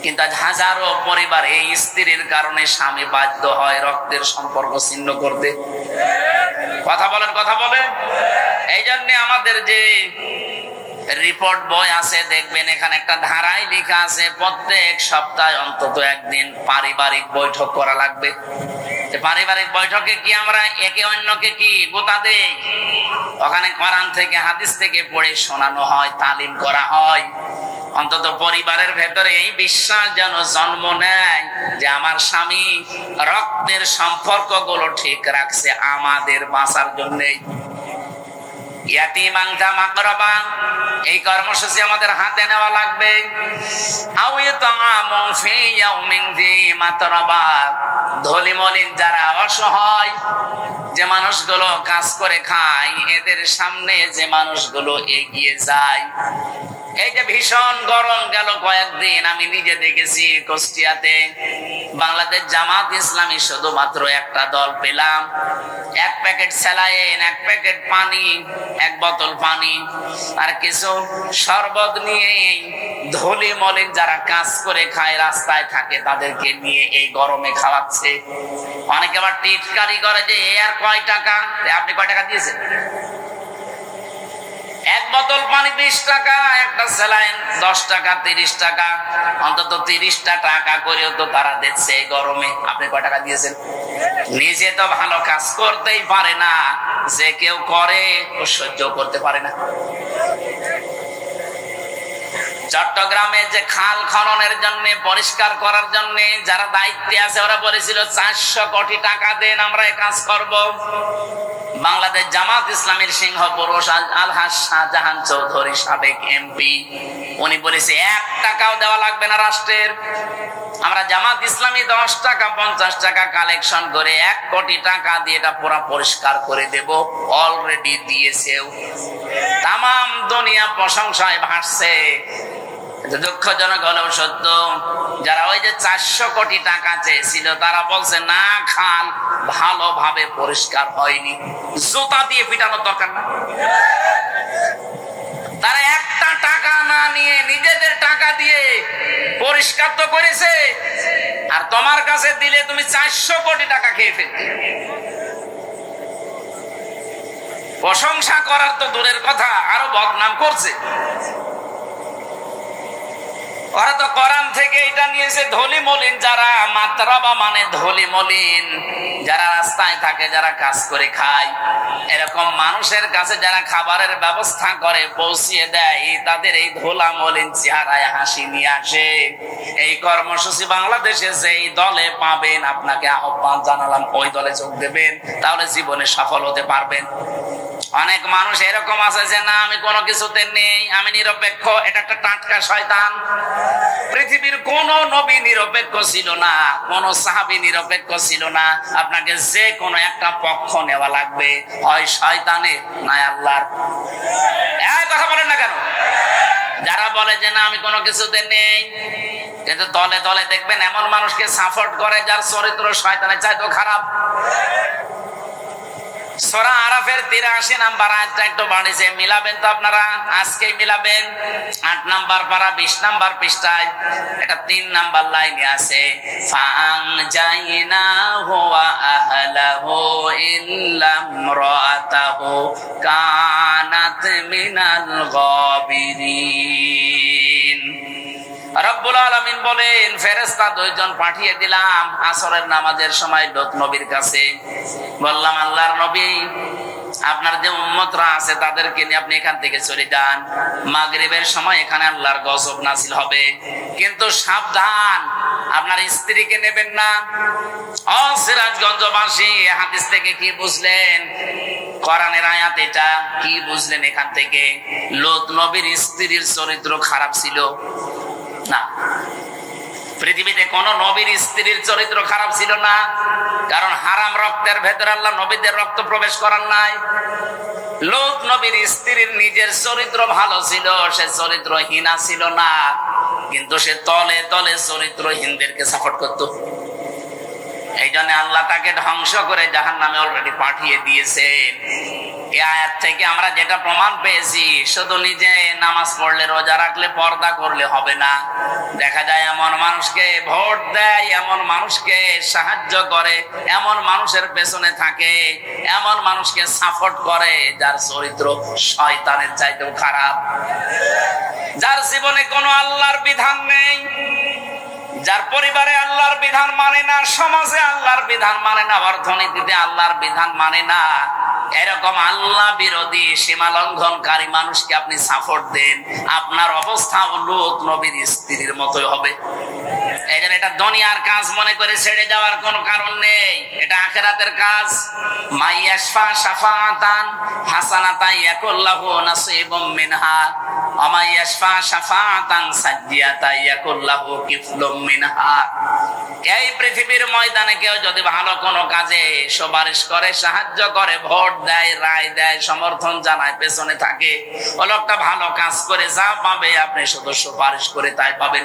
কিন্তু আজ হাজারো পরিবার এই স্ত্রীর কারণে স্বামী বাধ্য হয় রক্তের সম্পর্ক ছিন্ন করতে। কথা বলেন, কথা বলেন। এই জন্য আমাদের যে রিপোর্ট বই আছে, দেখবেন এখানে একটা ধারায় লেখা আছে, প্রত্যেক সপ্তাহে অন্তত একদিন পারিবারিক বৈঠক করা লাগবে। পারিবারিক বৈঠকে কি আমরা একে অন্যকে কি গোতা দেই? ওখানে কোরআন থেকে হাদিস থেকে পড়ে শোনানো হয়, তালিম করা হয়। অন্তত পরিবারের ভেতরে এই বিশ্বাস যেন জন্ম নেয় যে আমার স্বামী রক্তের সম্পর্কগুলো ঠিক রাখছে আমাদের বাঁচার জন্যই। এই কর্মসূচি আমাদের হাতে নেওয়া লাগবে। ধনী মলিন যারা অসহায়, যে মানুষগুলো কাজ করে খায়, এদের সামনে যে মানুষগুলো এগিয়ে যায়। এই যে ভীষণ গরম গেল কয়েকদিন, আমি নিজে দেখেছি কুষ্টিয়াতে বাংলাদেশ জামাত ইসলামী শুধুমাত্র একটা দল পেলাম, এক প্যাকেট স্যালাইন, এক প্যাকেট পানি, এক বোতল পানি আর কিছু শরবত নিয়ে ধুলি মলিন যারা কাজ করে খায়, রাস্তায় থাকে, তাদেরকে নিয়ে এই গরমে খাওয়াচ্ছে। অনেকে আবার টিটকারি করে যে আর কয় টাকা, আপনি কয় টাকা দিয়েছেন? এক বোতল পানি 20 টাকা, একটা স্যালাইন 10 টাকা, 30 টাকা, অন্তত 30টা টাকা করেও তো তারা দিচ্ছে এই গরমে। আপনি কয় টাকা দিয়েছেন? নিজে তো ভালো কাজ করতেই পারে না, যে কেউ করে ও সহ্য করতে পারে না। চট্টগ্রামে যে খাল খননের জন্য, পরিষ্কার করার জন্য যারা দায়িত্বে আছে, ওরা বলেছিল 400 কোটি টাকা দেন, আমরা এই কাজ করব। বাংলাদেশ জামাত ইসলামীর সিংহ পুরুষ আলহাজ শাহজাহান চৌধুরী, সাবেক এমপি, উনি বলেছে 1 টাকাও দেওয়া লাগবে না রাষ্ট্রের। আমরা জামাত ইসলামী 10 টাকা 50 টাকা কালেকশন করে 1 কোটি টাকা দিয়ে এটা পুরো পরিষ্কার করে দেব। অলরেডি দিয়েছেও। তাম দুনিয়া প্রশংসায় ভাসছে। দুঃখজনক হলেও সত্য, যারা ওই যে 400 কোটি টাকা চেয়েছিল, তারা বলছে না, খাল ভালোভাবে পরিষ্কার হয়নি, জুতা দিয়ে পিটানোর দরকার না। তারা একটা টাকা না নিয়ে নিজেদের টাকা দিয়ে পরিষ্কার তো করেছে, আর তোমার কাছে দিলে তুমি 400 কোটি টাকা খেয়ে ফেলতে। প্রশংসা করার তো দূরের কথা, আরো বদনাম করছে। ওরা তো কোরআন থেকে এটা নিয়েছে, ধলি মলিন যারা, মাতরাবা মানে ধলি মলিন যারা রাস্তায় থাকে, যারা কাজ করে খায়, এরকম মানুষের কাছে যারা খাবারের ব্যবস্থা করে পৌঁছিয়ে দেয়, তাদের এই ধোলা মলিন চেহারায় হাসি নিয়ে আসে। এই কর্মসূচি বাংলাদেশে যেই দলে পাবেন, আপনাকে আহ্বান জানালাম, ওই দলে যোগ দেবেন, তাহলে জীবনে সফল হতে পারবেন। অনেক মানুষ এরকম আছে যে না, আমি কোনো কিছুতে নেই, আমি নিরপেক্ষ, এটা একটা টাটকা শয়তান। পৃথিবীর কোন নবী নিরপেক্ষ ছিল না, কোন সাহাবী নিরপেক্ষ ছিল না। আপনাকে যে কোনো একটা পক্ষ নেওয়া লাগবে, হয় শয়তানের না আল্লাহর। এই কথা বলেন না কেন? যারা বলে যে না, আমি কোনো কিছুতে নেই, কিন্তু দলে দলে দেখবেন এমন মানুষকে সাপোর্ট করে যার চরিত্র শয়তানের চাইতে খারাপ। সূরা আরাফের 83 নাম্বার আয়াতটা একটু বাড়িছে, মিলাবেন তো আপনারা? আজকেই মিলাবেন। 8 নাম্বার পারা 20 নাম্বার পৃষ্ঠায় এটা 3 নাম্বার লাইনে আছে, ফাআনজাইনাহু ওয়া আহলাহু ইল্লা ইমরাতাহু কানাত মিনাল গাবিরিন। রব্বুল আলামিন বলেন, ফেরেশতা 2 জন পাঠিয়ে দিলাম আসরের নামাজের সময় লূত নবীর কাছে। বললাম, আল্লাহর নবী, আপনার যে উম্মতরা আছে তাদেরকে নিয়ে আপনি এখান থেকে চলে যান, মাগরিবের সময় এখানে আল্লাহর গজব নাযিল হবে, কিন্তু সাবধান, আপনার স্ত্রীকে নেবেন না। ও সিরাজগঞ্জবাসী, হাদিস থেকে কি বুঝলেন? কোরআনের আয়াত এটা, কি বুঝলেন এখান থেকে? লূত নবীর স্ত্রীর চরিত্র খারাপ ছিল না। পৃথিবীতে কোন নবীর স্ত্রীর চরিত্র খারাপ ছিল না, কারণ হারাম রক্তের ভেতরে আল্লাহ নবীদের রক্ত প্রবেশ করার নাই। লূত নবীর স্ত্রীর নিজের চরিত্র ভালো ছিল, সে চরিত্রহীনা ছিল না, কিন্তু সে তলে তলে চরিত্রহীনদেরকে সাপোর্ট করত। এই জন্য আল্লাহ তাকে ধ্বংস করে জাহান্নামে অলরেডি পাঠিয়ে দিয়েছেন। এই আয়াত থেকে আমরা যেটা প্রমাণ পেয়েছি, শুধু নিজে নামাজ পড়লে রোজা রাখলে পর্দা করলে হবে না। দেখা যায় এমন মানুষকে ভোট দেয়, এমন মানুষকে সাহায্য করে, এমন মানুষের পেছনে থাকে, এমন মানুষকে সাপোর্ট করে যার চরিত্র শয়তানের চাইতেও খারাপ, যার জীবনে কোনো আল্লাহর বিধান নেই, যার পরিবারে আল্লাহর বিধান মানে না, সমাজে আল্লাহর বিধান মানে না, অর্থনীতিতে আল্লাহর বিধান মানে না, এরকম আল্লাহ বিরোধী সীমা লঙ্ঘনকারী মানুষকে আপনি সাপোর্ট দেন, আপনার অবস্থা লূত নবীর স্ত্রীর মতোই হবে। এই জন্য এটা দুনিয়ার কাজ মনে করে ছেড়ে যাওয়ার কোনো কারণ নেই, এটা আখিরাতের কাজ। মাইয়াশফা শাফাআতান হাসানাতান ইয়াকুল্লাহু নাসিবুম মিনহা ওয়া মাইয়াশফা শাফাআতান সাজ্জিয়াতান ইয়াকুল্লাহু কিফলুম মিনহা। এই পৃথিবীর ময়দানে কেউ যদি ভালো কোনো কাজে সুপারিশ করে, সাহায্য করে, ভোট দেয়, রায় দেয়, সমর্থন জানায়, পেছনে থাকে, ও লোকটা ভালো কাজ করে যা পাবে আপনি শুধু সুপারিশ করে তাই পাবেন।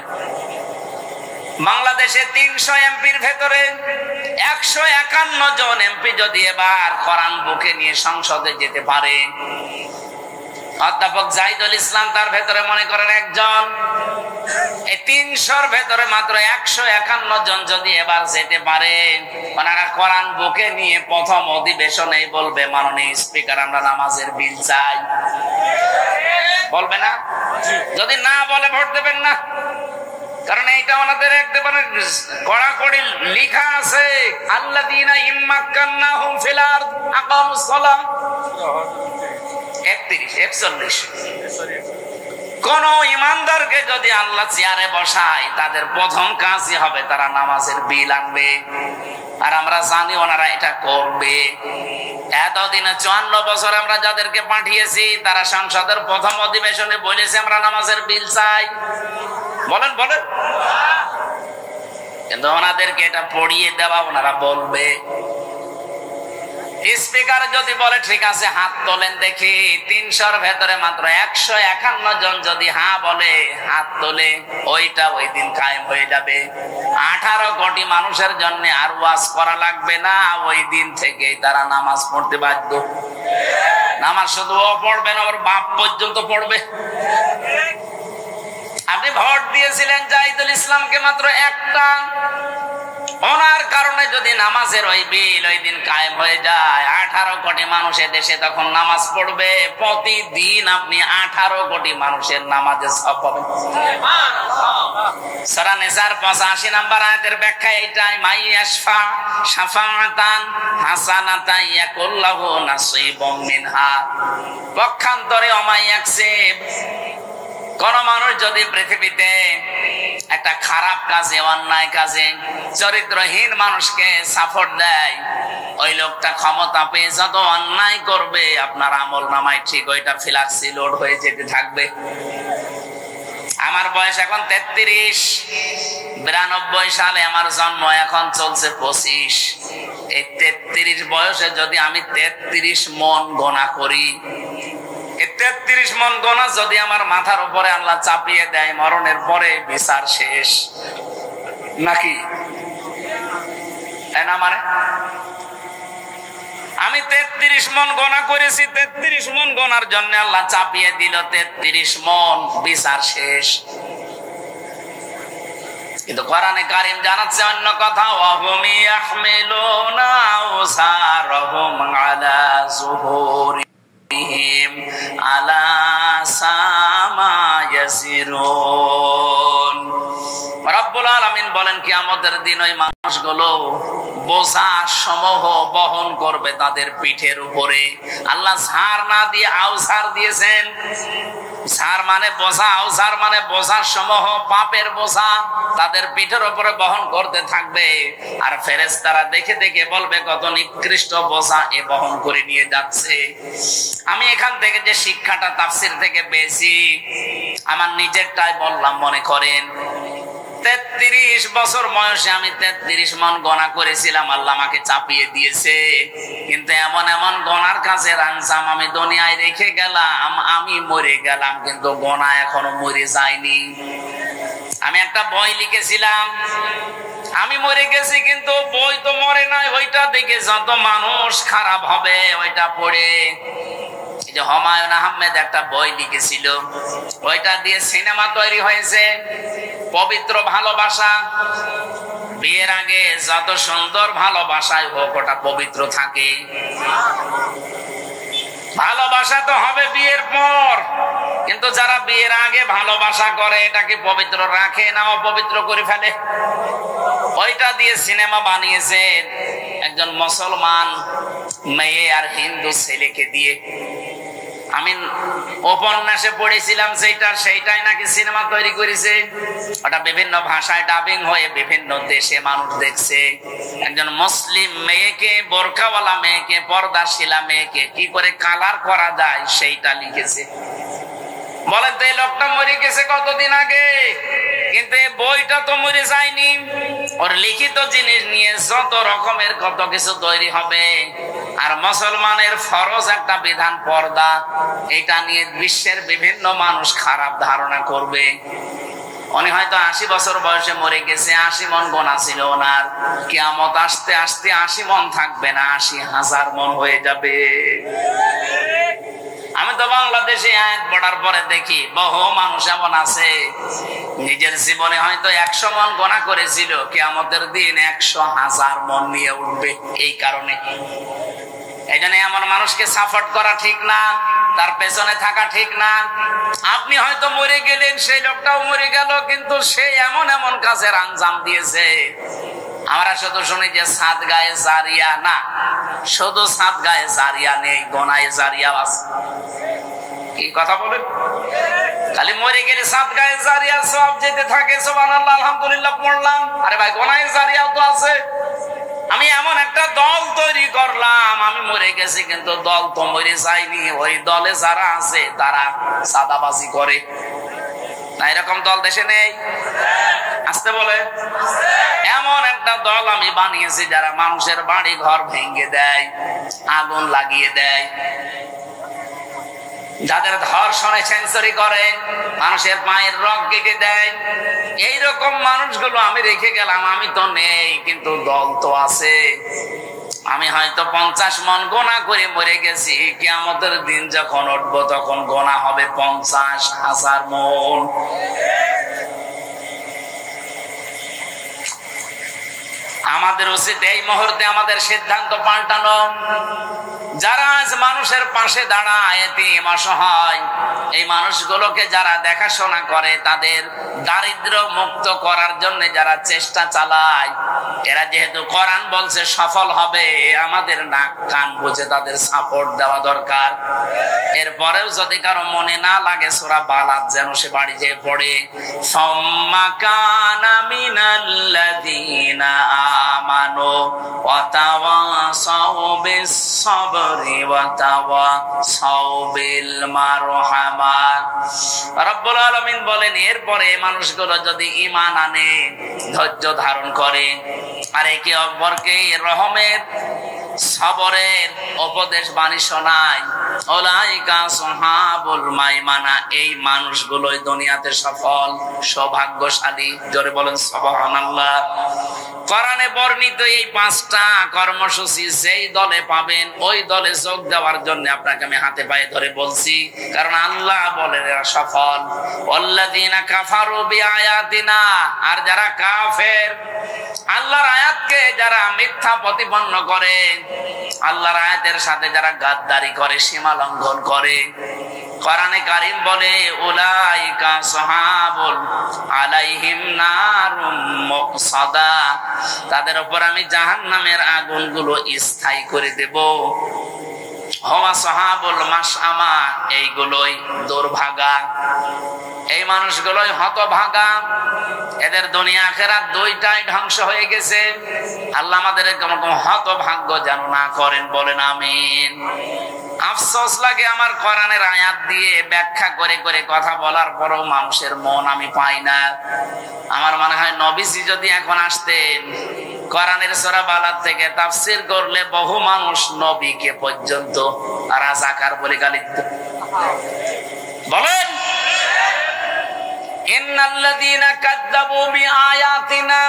বাংলাদেশে 300 এমপির ভেতরে 151 জন এমপি যদি এবার কোরআন বুকে নিয়ে সংসদে যেতে পারে, অধ্যাপক জাহিদুল ইসলাম তার ভেতরে মনে করেন একজন, এই 300-র ভেতরে মাত্র 151 জন যদি এবার যেতে পারে, ওনারা কোরআন বুকে নিয়ে প্রথম অধিবেশনে বলবে, মাননীয় স্পিকার আমরা নামাজের বিল চাই। বলবে না? যদি না বলে ভোট দেবেন না, কারণ এইটা ওনাদের একেবারে কড়াকড়ি লেখা আছে, আল্লাযীনা ইম্মাক্কান্নাহুম ফিল আরদ আকামুস সালাহ 31-41। কোন ইমানদারকে যদি আল্লাহ চেয়ারে বসায়, তাদের প্রথম কাজই হবে তারা নামাজের বিল আনবে, আর আমরা জানি ওনারা এটা করবে। এতদিনে 54 বছর আমরা যাদেরকে পাঠিয়েছি, তারা সংসদের প্রথম অধিবেশনে বলেছে আমরা নামাজের বিল চাই। বলেন বলেন, কিন্তু ওনাদেরকে এটা পড়িয়ে দেওয়া, ওনারা বলবে। স্পিকার যদি বলে ঠিক আছে হাত তোলেন দেখি, 300-র ভেতরে মাত্র 151 জন যদি হ্যাঁ বলে, হাত তোলে, ওইটা ওই দিন কায়েম হয়ে যাবে। 18 কোটি মানুষের জন্য আর ওয়াজ করা লাগবে না, ওই দিন থেকে তারা নামাজ পড়তে বাধ্য। নামাজ শুধু ও পড়বে না, ওর বাপ পর্যন্ত পড়বে। আপনি ভোট দিয়েছিলেন জাহিদুল ইসলামকে মাত্র একটা, ওনার কারণে যদি নামাজের ওই বিল ওই দিন কায়েম হয়ে যায়, 18 কোটি মানুষের দেশে তখন নামাজ পড়বে। প্রতিদিন আপনি 18 কোটি মানুষের নামাজে সওয়াব পাবেন। সূরা নিসার 85 নম্বর আয়াতের ব্যাখ্যা এইটাই, মাইয়াশফা শাফাআতান হাসানাতান ইয়াকুল্লাহু নাসিবুম মিনহা। পক্ষান্তরে ওমাইয়াকসিব, কোন মানুষ যদি পৃথিবীতে একটা খারাপ কাজে, অন্যায় কাজে চরিত্রহীন মানুষকে সাপোর্ট দেয়, ওই লোকটা ক্ষমতা পেয়ে যত অন্যায় করবে আপনার আমল নামায় ঠিক ওইটা ফ্লাক্সি লোড হয়ে যেতে থাকবে। আমার বয়স এখন 33, 92 সালে আমার জন্ম, এখন চলছে 25। এই 33 বয়সে যদি আমি 33 মন গোনা করি, 33 মন গোনা যদি আমার মাথার উপরে আল্লাহ চাপিয়ে দেয়, মরণের পরে বিচার শেষ নাকি? তাই না? মানে আমি 33 মন গোনা করেছি, 33 মন গোনার জন্য আল্লাহ চাপিয়ে দিল 33 মন, বিচার শেষ। কিন্তু কোরআনে কারীম জানাচ্ছে অন্য কথা, ওয়াহুম ইয়াহমিলুনা আওসারহুম আলা যুহুরিহিম আলা সামা ইয়াসিরুন। রব্বুল আলামিন বলেন কিয়ামতের দিন ওই মানুষগুলো বোঝা সমূহ বহন করবে তাদের পিঠের উপরে। আল্লাহ ঝাড় না দিয়ে আওসার দিয়েছেন। ঝাড় মানে বোঝা, আওসার মানে বোঝা সমূহ, পাপের বোঝা তাদের পিঠের উপরে বহন করতে থাকবে। আর ফেরেশতারা দেখে দেখে বলবে কত নিকৃষ্ট বোঝা এ বহন করে নিয়ে যাচ্ছে। আমি এখান থেকে যে শিক্ষাটা তাফসীর থেকে পেয়েছি, আমার নিজেরটাই বললাম মনে করেন। 33 বছর বয়সে আমি 33 মন গোনা করেছিলাম, আল্লাহ আমাকে চাপিয়ে দিয়েছে। কিন্তু এমন এমন গোনার কাছে রাঞ্জাম আমি দুনিয়ায় রেখে গেলাম, আমি মরে গেলাম কিন্তু গোনা এখনো মরে যায়নি। আমি একটা বই লিখেছিলাম, আমি মরে গেছি কিন্তু বই তো মরে নাই। ওইটা দেখে যত মানুষ খারাপ হবে ওইটা পড়ে। যে হুমায়ুন আহমেদ একটা বই লিখেছিল, ওইটা দিয়ে সিনেমা তৈরি হয়েছে, পবিত্র ভালোবাসা। বিয়ের আগে যত সুন্দর ভালোবাসায় হোক ওটা পবিত্র থাকে, ভালোবাসা তো হবে বিয়ের পর। কিন্তু যারা বিয়ের আগে ভালোবাসা করে এটাকে পবিত্র রাখে না, অপবিত্র করে ফেলে। ওইটা দিয়ে সিনেমা বানিয়েছে একজন মুসলমান মেয়ে আর হিন্দু ছেলেকে দিয়ে। আমি উপন্যাসে পড়েছিলাম সেইটাই নাকি সিনেমা তৈরি করেছে। ওটা বিভিন্ন ভাষায় ডাবিং হয়ে বিভিন্ন দেশে মানুষ দেখছে। একজন মুসলিম মেয়েকে, বোরকাওয়ালা মেয়েকে, পর্দাশীলা মেয়েকে কি করে কালার করা যায় সেইটা লিখেছে। বলেন তো এই লোকটা মরে গেছে কতদিন আগে, কিন্তু এই বইটা তো মরে যায়নি। ওর লিখিত জিনিস নিয়ে যত রকমের কত কিছু তৈরি হবে। আর মুসলমানের ফরজ একটা বিধান পর্দা, এটা নিয়ে বিশ্বের বিভিন্ন মানুষ খারাপ ধারণা করবে। উনি হয়তো 80 বছর বয়সে মরে গেছে, 80 মন গোনা ছিল ওনার। কিয়ামত আসতে আসতে 80 মন থাকবে না, 80,000 মন হয়ে যাবে। আমি তো বাংলাদেশে আয়াত পড়ার পরে দেখি বহু মানুষ এমন আছে নিজের জীবনে হয়তো 100 মন গোনা করেছিল, কিয়ামতের দিন 100,000 মন নিয়ে উঠবে। এই কারণে এই জন্য এমন মানুষকে সাপোর্ট করা ঠিক না, তার পেছনে থাকা ঠিক না। আপনি হয়তো মরে গেলেন, সেই লোকটাও মরে গেল, কিন্তু সে এমন এমন কাজের আঞ্জাম দিয়েছে। আমরা শুধু শুনি যে সাত গায়ে জারিয়া, না, শুধু সাত গায়ে জারিয়া নেই, গোনায় জারিয়া আছে। কি কথা বলেন? খালি মরে গেলে সাত গায়ে জারিয়া সব যেতে থাকে, সুবহানাল্লাহ আলহামদুলিল্লাহ পড়লাম। আরে ভাই, গোনায় জারিয়াও তো আছে। আমি এমন একটা দল তৈরি করলাম, আমি মরে গেছি কিন্তু দল তো মরে যায়নি। ওই দলে যারা আছে তারা সাদাবাজি করে না, এরকম দল দেশে নেই? আসতে বলে এমন একটা দল আমি বানিয়েছি যারা মানুষের বাড়ি ঘর ভেঙে দেয়, আগুন লাগিয়ে দেয়, যাদের ধর্ষণে সেঞ্চুরি করে, মানুষের পায়ের রগ কেটে দেয়। এইরকম মানুষগুলো আমি রেখে গেলাম। আমি তো নেই কিন্তু দল তো আছে। আমি হয়তো 50 মন গোনা করে মরে গেছি, কিয়ামতের দিন যখন উঠবো তখন গোনা হবে 50,000 মন। আমাদের উচিত এই মুহূর্তে আমাদের সিদ্ধান্ত পাল্টানো। যারা আজ মানুষের পাশে দাঁড়ায়, এতিম অসহায়, এই মানুষগুলোকে যারা দেখাশোনা করে, তাদের দারিদ্র মুক্ত করার জন্য যারা চেষ্টা চালায়, এরা যেহেতু কোরআন বলছে সফল হবে, আমাদের নাক কান বুঝে তাদের সাপোর্ট দেওয়া দরকার। এরপরেও যদি কারো মনে না লাগে, সূরা বালাদ যেন সে বাড়ি যেয়ে পড়ে, সুম্মা কানা মিনাল্লাযীনা আমানু ওয়া তাওয়াসাউ বিস-সাবরি ওয়া তাওয়াসাউ বিল মারহামা। রব্বুল আলামিন বলেন, এরপরে মানুষগুলো যদি ঈমান আনে, ধৈর্য ধারণ করে, আর একে অপরকে রহমের, সবরের উপদেশ বাণী শোনায়, উলাইকা আসহাবুল মাইমানা, এই মানুষগুলোই দুনিয়াতে সফল, সৌভাগ্যশালী। জোরে বলেন সুবহানাল্লাহ। কোরআনে বর্ণিত এই 5টা কর্মসূচি যেই দলে পাবেন, ওই দলে যোগ দেওয়ার জন্য আপনাকে আমি হাতে পায়ে ধরে বলছি, কারণ আল্লাহ বলেন এরা সফল। ওয়াল্লাযীনা কাফারু বিআয়াতিনা, আর যারা কাফের, আল্লাহর আয়াতকে যারা মিথ্যা প্রতিপন্ন করে, আল্লাহর আয়াতের সাথে যারা গাদ্দারি করে, সীমা লঙ্ঘন করে, কোরআনে কারীম বলে উলাইকা আসহাবুল আলাইহিম নারুম মুকসাদা, তাদের উপর আমি জাহান্নামের আগুনগুলো স্থায়ী করে দেব। হুম আসহাবুল মাশআমা, এইগুলোই দুর্ভাগা। এই মানুষগুলোই হতভাগা, এদের দুনিয়া আখিরাত দুইটাই ধ্বংস হয়ে গেছে। আল্লাহ আমাদের এরকম হতভাগ্য যেন না করেন, বলেন আমিন। আফসোস লাগে আমার কোরআনের আয়াত দিয়ে ব্যাখ্যা করে করে কথা বলার পরও মানুষের মন আমি পাই না। আমার মনে হয় নবীজি যদি এখন আসতেন, কোরআনের সূরা বালাদ থেকে তাফসীর করলে বহু মানুষ নবীকে পর্যন্ত রাজাকার বলে গালি দিত। বলেন ইন্নাল্লাযীনা কাযযাবু বিআয়াতিনা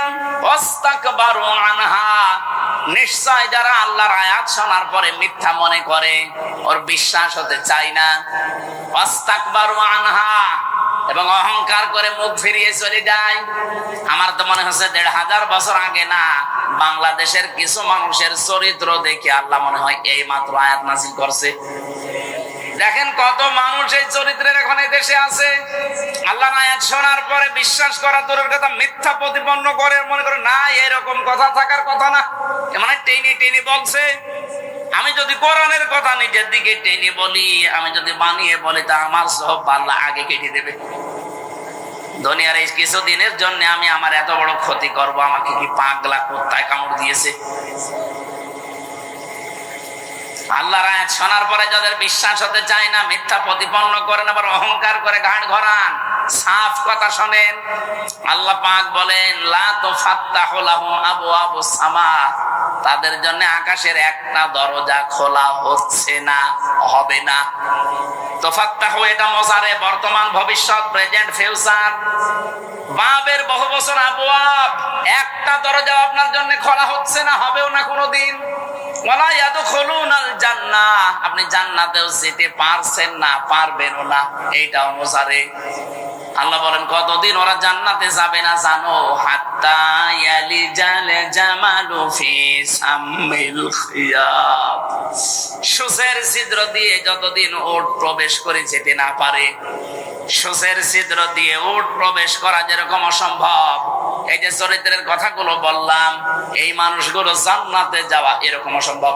ওয়াস্তাকবারু আনহা, নিশ্চয় যারা আল্লাহর আয়াত শোনার পরে মিথ্যা মনে করে, ওর বিশ্বাস হতে চায় না, ওয়াস্তাকবারু আনহা, এবং অহংকার করে মুখ ফিরিয়ে চলে যায়। আমার তো মনে হচ্ছে ১৫০০ বছর আগে না, বাংলাদেশের কিছু মানুষের চরিত্র দেখে আল্লাহ মনে হয় এই মাত্র আয়াত নাযিল করছে। দেখেন কত মানুষ এই চরিত্রের এখন এই দেশে আছে। আল্লাহ আয়াত শোনার পরে বিশ্বাস করা দূরের কথা, মিথ্যা প্রতিপন্ন করে, মনে করে না এরকম কথা থাকার কথা না, মানে টেনে টেনে বলছে। আমি যদি কোরআনের কথা নিজের দিকে টেনে বলি, আমি যদি বানিয়ে বলি, তা আমার সব আল্লাহ আগে কেটে দেবে। দুনিয়ার এই কিছু দিনের জন্য আমি আমার এত বড় ক্ষতি করব, আমাকে কি পাগলা কুত্তায় কামড় দিয়েছে? আল্লাহর আয়াত শোনার পরে যাদের বিশ্বাস হতে চায় না, মিথ্যা প্রতিপন্ন করেন, আবার অহংকার করে ঘাট ঘরান, সাফ কথা শোনেন। আল্লাহ পাক বলেন লা তুফাত্তাহু লাহুম আবওয়াবুস সামা, তাদের জন্য আকাশের একটা দরজা খোলা হচ্ছে না, হবে না। তুফাত্তাহু এটা মুজারে, বর্তমান ভবিষ্যৎ, প্রেজেন্ট ফিউচার, বাবের বহু বছর আবওয়াব, একটা দরজা আপনার জন্য খোলা হচ্ছে না, হবেও না কোনোদিন। ওয়ালা ইয়াদখুলুনাল জান্নাহ, আপনি জান্নাতেও যেতে পারছেন না, পারবেনও না, এইটাও মুজারে। আল্লাহ বলেন কতদিন ওরা জান্নাতে যাবে না জানো? হাত্তা ইয়ালিজাল জামালু ফি সামিল খিয়াত, সূচের ছিদ্র দিয়ে যতদিন উট প্রবেশ করে যেতে না পারে, সূচের ছিদ্র দিয়ে উট প্রবেশ করা যেরকম অসম্ভব, এই যে চরিত্রের কথাগুলো বললাম, এই মানুষগুলো জান্নাতে যাওয়া এরকম অসম্ভব।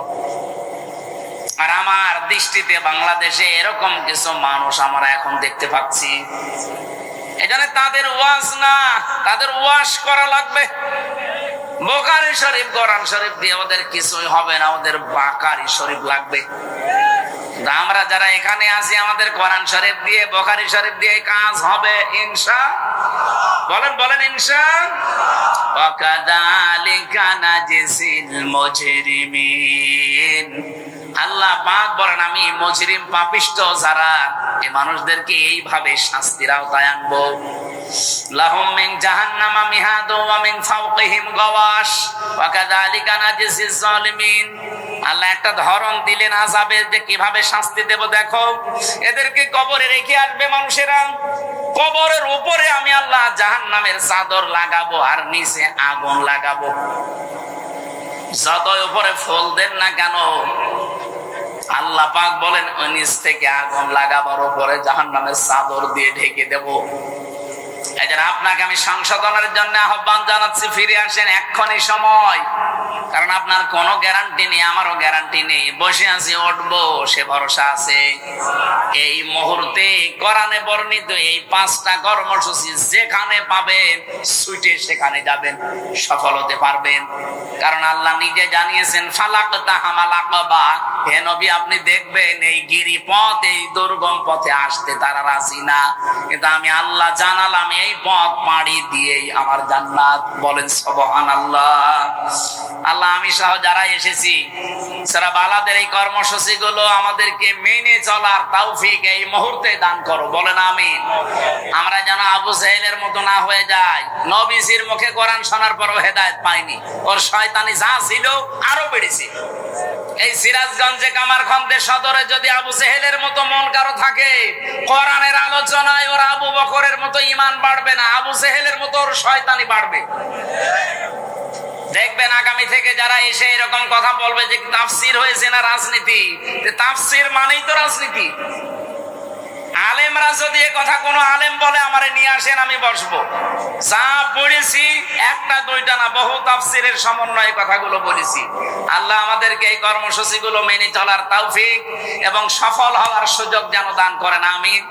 আর আমার দৃষ্টিতে বাংলাদেশে এরকম কিছু মানুষ আমরা এখন দেখতে পাচ্ছি। এখানে তাদের ওয়াজ না, তাদের ওয়াজ করা লাগবে। বুখারী শরীফ, কোরআন শরীফ দিয়ে ওদের কিছুই হবে না, ওদের বুখারী শরীফ লাগবে। আমরা যারা এখানে আছি, আমাদের কোরআন শরীফ দিয়ে, বুখারী শরীফ দিয়ে কাজ হবে ইনশাআল্লাহ। বলেন বলেন ইনশাআল্লাহ। ওয়া কাযালিকা নাজিসিল মুজরিমিন, আল্লাহ পাক বলেন আমি মুজরিম পাপিষ্ঠ যারা, এই মানুষদেরকে এইভাবে শাস্তির আওতায় আনবো। লাহুম মিন জাহান্নামা মিহাদু ওয়া মিন ফাওকিহিম গাওয়াশ ওয়া কাযালিকা নাজিসিজ জালিমিন। আল্লাহ একটা ধরন দিলেন আযাবের, যে কিভাবে শাস্তি দেব দেখো। এদেরকে কবরে রেখে আসবে মানুষেরা, কবরের উপরে আমি আল্লাহ জাহান্নামের চাদর লাগাবো আর নিচে আগুন লাগাবো। যতই উপরে ফুল দেন না কেন, আল্লাহ পাক বলেন ওই নিচ থেকে আগুন লাগাবার উপরে জাহান্নামের চাদর দিয়ে ঢেকে দেব। এই জন্য আপনাকে আমি সংশোধনের জন্য আহ্বান জানাচ্ছি, ফিরে আসেন এক্ষুনি সময়। কারণ আপনার কোনো গ্যারান্টি নেই, আমারও গ্যারান্টি নেই। বসে আছি, উঠবো সে ভরসা আছে। এই মুহূর্তে কোরআনে বর্ণিত এই 5টা কর্মসূচি যেখানে পাবেন ছুটে সেখানে যাবেন, সফল হতে পারবেন। কারণ আল্লাহ নিজে জানিয়েছেন ফালাকতা হামাল আকাবা, হে নবী আপনি দেখবেন এই গিরিপথ, এই দুর্গম পথে আসতে তারা রাজি না, কিন্তু আমি আল্লাহ জানালাম এই পথ পাড়ি দিয়েই আমার জান্নাত। বলেন সুবহানাল্লাহ। আল্লাহ আমি সহ যারা এসেছি, সূরা বালাদের এই কর্মসূচি গুলো আমাদেরকে মেনে চলার তৌফিক এই মুহূর্তে দান করো। বলেন আমিন। আমরা যেন আবু জাহেলের মতো না হয়ে যাই। নবীজির মুখে কোরআন শোনার পরও হেদায়েত পাইনি, ওর শয়তানি যা ছিল আরো বেড়েছে। এই সিরাজগঞ্জে কামারখন্দে সদরে যদি আবু জাহেলের মতো মন কারো থাকে, কোরআনের আলোচনায় ওর আবু বকরের মতো ঈমান বাড়বে না, আবু জাহেলের মতো ওর শয়তানি বাড়বে। দেখবেন আগামী থেকে যারা এসে এরকম কথা বলবে যে তাফসীর হয়েছে না রাজনীতি, তাফসীর মানেই তো রাজনীতি। আলেমরা যদি এ কথা কোনো আলেম বলে আমারে নিয়ে আসেন, আমি বসবো। যা পড়েছি একটা দুইটা না, বহু তাফসীরের সমন্বয়ে কথাগুলো বলেছি। আল্লাহ আমাদেরকে এই কর্মসূচিগুলো মেনে চলার তৌফিক এবং সফল হওয়ার সুযোগ যেন দান করেন। আমিন।